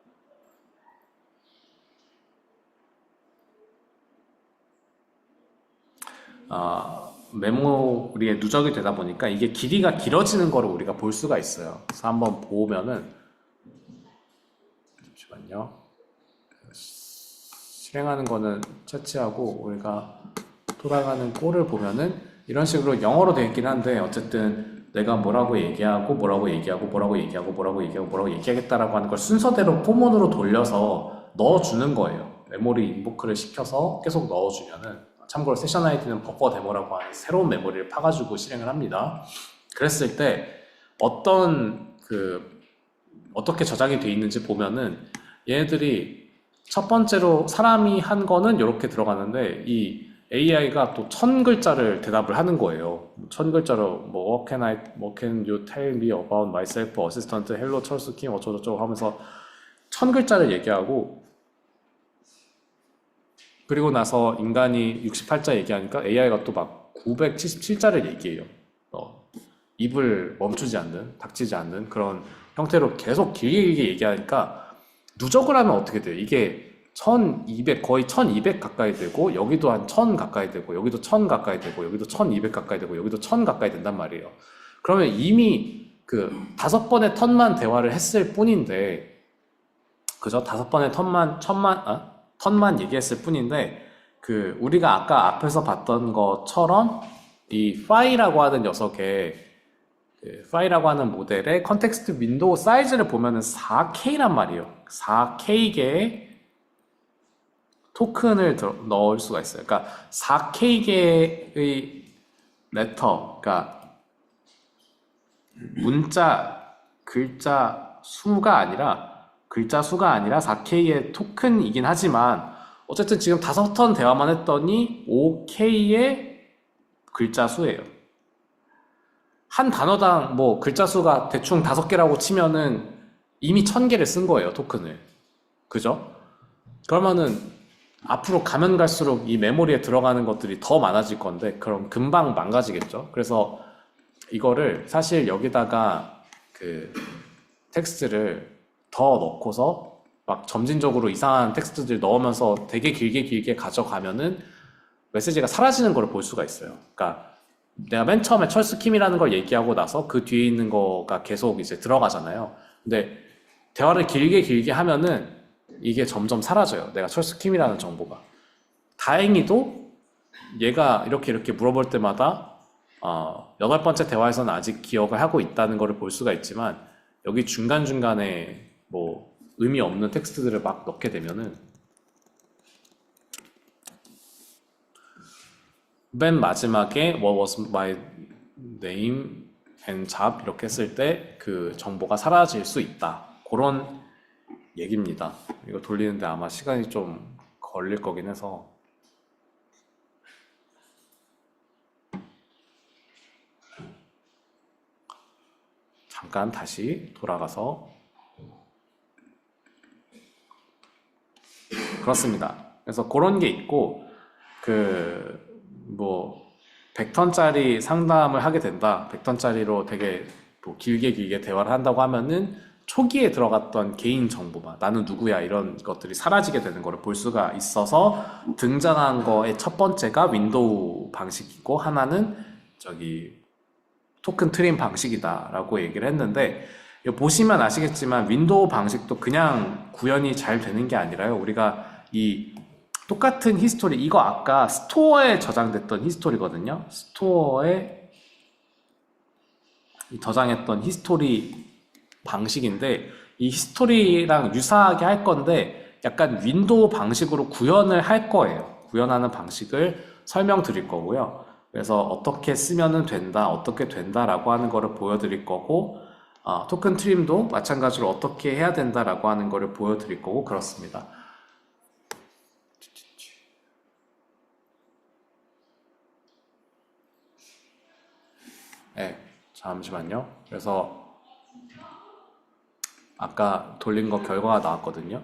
메모리에 누적이 되다 보니까 이게 길이가 길어지는 거를 우리가 볼 수가 있어요. 그래서 한번 보면은 잠시만요. 실행하는 거는 채취하고 우리가 돌아가는 꼴을 보면은 이런 식으로 영어로 되어 있긴 한데 어쨌든 내가 뭐라고 얘기하고 뭐라고 얘기하고 뭐라고 얘기하고 뭐라고 얘기하고 뭐라고 얘기하겠다라고 하는 걸 순서대로 포문으로 돌려서 넣어주는 거예요. 메모리 인보크를 시켜서 계속 넣어주면은 참고로 세션 아이디는 버퍼 데모라고 하는 새로운 메모리를 파가지고 실행을 합니다. 그랬을 때 어떻게 저장이 돼 있는지 보면은 얘네들이 첫 번째로 사람이 한 거는 이렇게 들어가는데 이 AI가 또 1000글자를 대답을 하는 거예요. 1000글자로 what can you tell me about myself, assistant, hello, 철수, 킴, 어쩌고저쩌고 하면서 1000글자를 얘기하고 그리고 나서 인간이 68자 얘기하니까 AI가 또 막 977자를 얘기해요. 입을 멈추지 않는, 닥치지 않는 그런 형태로 계속 길게 얘기하니까 누적을 하면 어떻게 돼요? 이게 1200, 거의 1200 가까이 되고 여기도 한 1000 가까이 되고 여기도 1000 가까이 되고 여기도 1200 가까이 되고 여기도 1000 가까이 된단 말이에요. 그러면 이미 그 5번의 턴만 대화를 했을 뿐인데 그죠? 5번의 턴만 얘기했을 뿐인데 우리가 아까 앞에서 봤던 것처럼 이 파이라고 하는 녀석의 파이라고 하는 모델의 컨텍스트 윈도우 사이즈를 보면은 4K란 말이에요. 4K개의 토큰을 넣을 수가 있어요. 그러니까 4K개의 레터, 그러니까 글자 수가 아니라 4K의 토큰이긴 하지만 어쨌든 지금 5턴 대화만 했더니 5K의 글자 수예요. 한 단어당 글자 수가 대충 5개라고 치면은 이미 1000개를 쓴 거예요, 토큰을. 그죠? 그러면은 앞으로 가면 갈수록 이 메모리에 들어가는 것들이 더 많아질 건데 그럼 금방 망가지겠죠. 그래서 이거를 사실 여기다가 텍스트를 더 넣고서 막 점진적으로 이상한 텍스트들 넣으면서 되게 길게 가져가면은 메시지가 사라지는 걸 볼 수가 있어요. 그러니까 내가 맨 처음에 철수킴이라는 걸 얘기하고 나서 그 뒤에 있는 거가 계속 이제 들어가잖아요. 근데 대화를 길게 하면은 이게 점점 사라져요. 내가 철수킴이라는 정보가. 다행히도 얘가 이렇게 물어볼 때마다 8번째 대화에서는 아직 기억을 하고 있다는 것을 볼 수가 있지만 여기 중간중간에 의미 없는 텍스트들을 막 넣게 되면은 맨 마지막에 What was my name? and 잡 이렇게 했을 때 그 정보가 사라질 수 있다. 그런 얘기입니다. 이거 돌리는데 아마 시간이 좀 걸릴 거긴 해서 잠깐 다시 돌아가서 그렇습니다. 그래서 그런 게 있고 뭐 100턴짜리 상담을 하게 된다. 100턴짜리로 되게 뭐 길게 대화를 한다고 하면은 초기에 들어갔던 개인 정보만 나는 누구야 이런 것들이 사라지게 되는 거를 볼 수가 있어서 등장한 거의 첫 번째가 윈도우 방식이고 하나는 저기 토큰 트림 방식이다라고 얘기를 했는데 이거 보시면 아시겠지만 윈도우 방식도 그냥 구현이 잘 되는 게 아니라요. 우리가 이 똑같은 히스토리 이거 아까 스토어에 저장됐던 히스토리거든요. 스토어에 저장했던 히스토리 방식인데 이 히스토리랑 유사하게 할 건데 약간 윈도우 방식으로 구현을 할 거예요. 구현하는 방식을 설명드릴 거고요. 그래서 어떻게 쓰면은 된다, 어떻게 된다라고 하는 거를 보여드릴 거고 토큰 트림도 마찬가지로 어떻게 해야 된다라고 하는 거를 보여드릴 거고 그렇습니다. 네, 잠시만요. 그래서 아까 돌린 거 결과가 나왔거든요.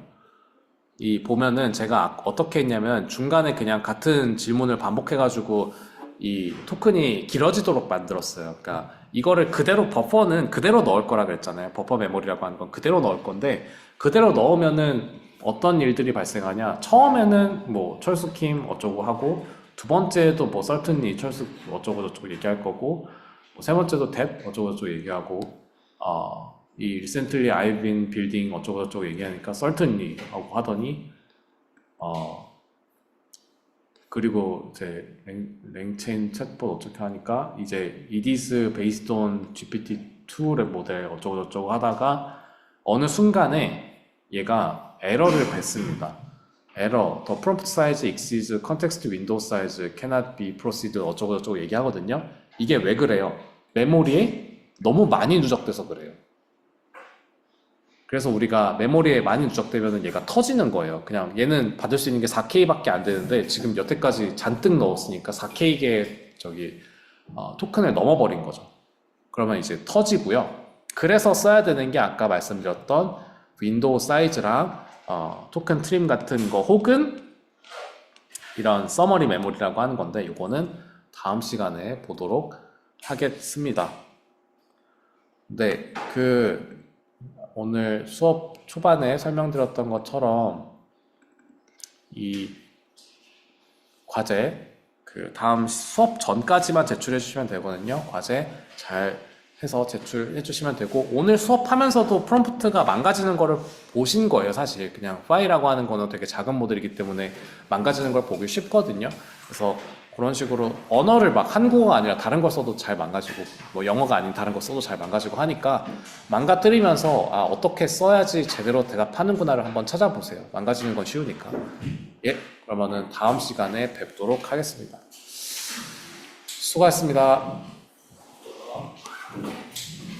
이 보면은 제가 어떻게 했냐면 중간에 그냥 같은 질문을 반복해가지고 이 토큰이 길어지도록 만들었어요. 그러니까 이거를 그대로 버퍼는 그대로 넣을 거라 그랬잖아요. 버퍼 메모리라고 하는 건 그대로 넣을 건데 그대로 넣으면은 어떤 일들이 발생하냐? 처음에는 뭐 철수킴 어쩌고 하고 두 번째도 뭐 썰튼리 철수 어쩌고 저쩌고 얘기할 거고 뭐 세 번째도 뎁 어쩌고 저쩌고 얘기하고 이 recently I've been building 어쩌고 저쩌고 얘기하니까 certainly 하고 하더니 그리고 이제 랭체인 챗봇 어떻게 하니까 이제 it is based on GPT-2의 모델 어쩌고 저쩌고 하다가 어느 순간에 얘가 에러를 뱉습니다. 에러, the prompt size exceeds context window size cannot be processed 어쩌고 저쩌고 얘기하거든요. 이게 왜 그래요? 메모리에 너무 많이 누적돼서 그래요. 그래서 우리가 메모리에 많이 누적되면 얘가 터지는 거예요. 그냥 얘는 받을 수 있는 게 4K밖에 안 되는데 지금 여태까지 잔뜩 넣었으니까 4K의 토큰을 넘어버린 거죠. 그러면 이제 터지고요. 그래서 써야 되는 게 아까 말씀드렸던 윈도우 사이즈랑 토큰 트림 같은 거 혹은 이런 서머리 메모리라고 하는 건데 이거는 다음 시간에 보도록 하겠습니다. 네, 오늘 수업 초반에 설명드렸던 것처럼 이 과제 다음 수업 전까지만 제출해 주시면 되거든요. 과제 잘 해서 제출해 주시면 되고 오늘 수업하면서도 프롬프트가 망가지는 거를 보신 거예요. 사실 그냥 파이라고 하는 거는 되게 작은 모델이기 때문에 망가지는 걸 보기 쉽거든요. 그래서 그런 식으로 언어를 막 한국어가 아니라 다른 걸 써도 잘 망가지고 뭐 영어가 아닌 다른 걸 써도 잘 망가지고 하니까 망가뜨리면서 어떻게 써야지 제대로 대답하는구나를 한번 찾아보세요. 망가지는 건 쉬우니까. 예, 그러면은 다음 시간에 뵙도록 하겠습니다. 수고하셨습니다.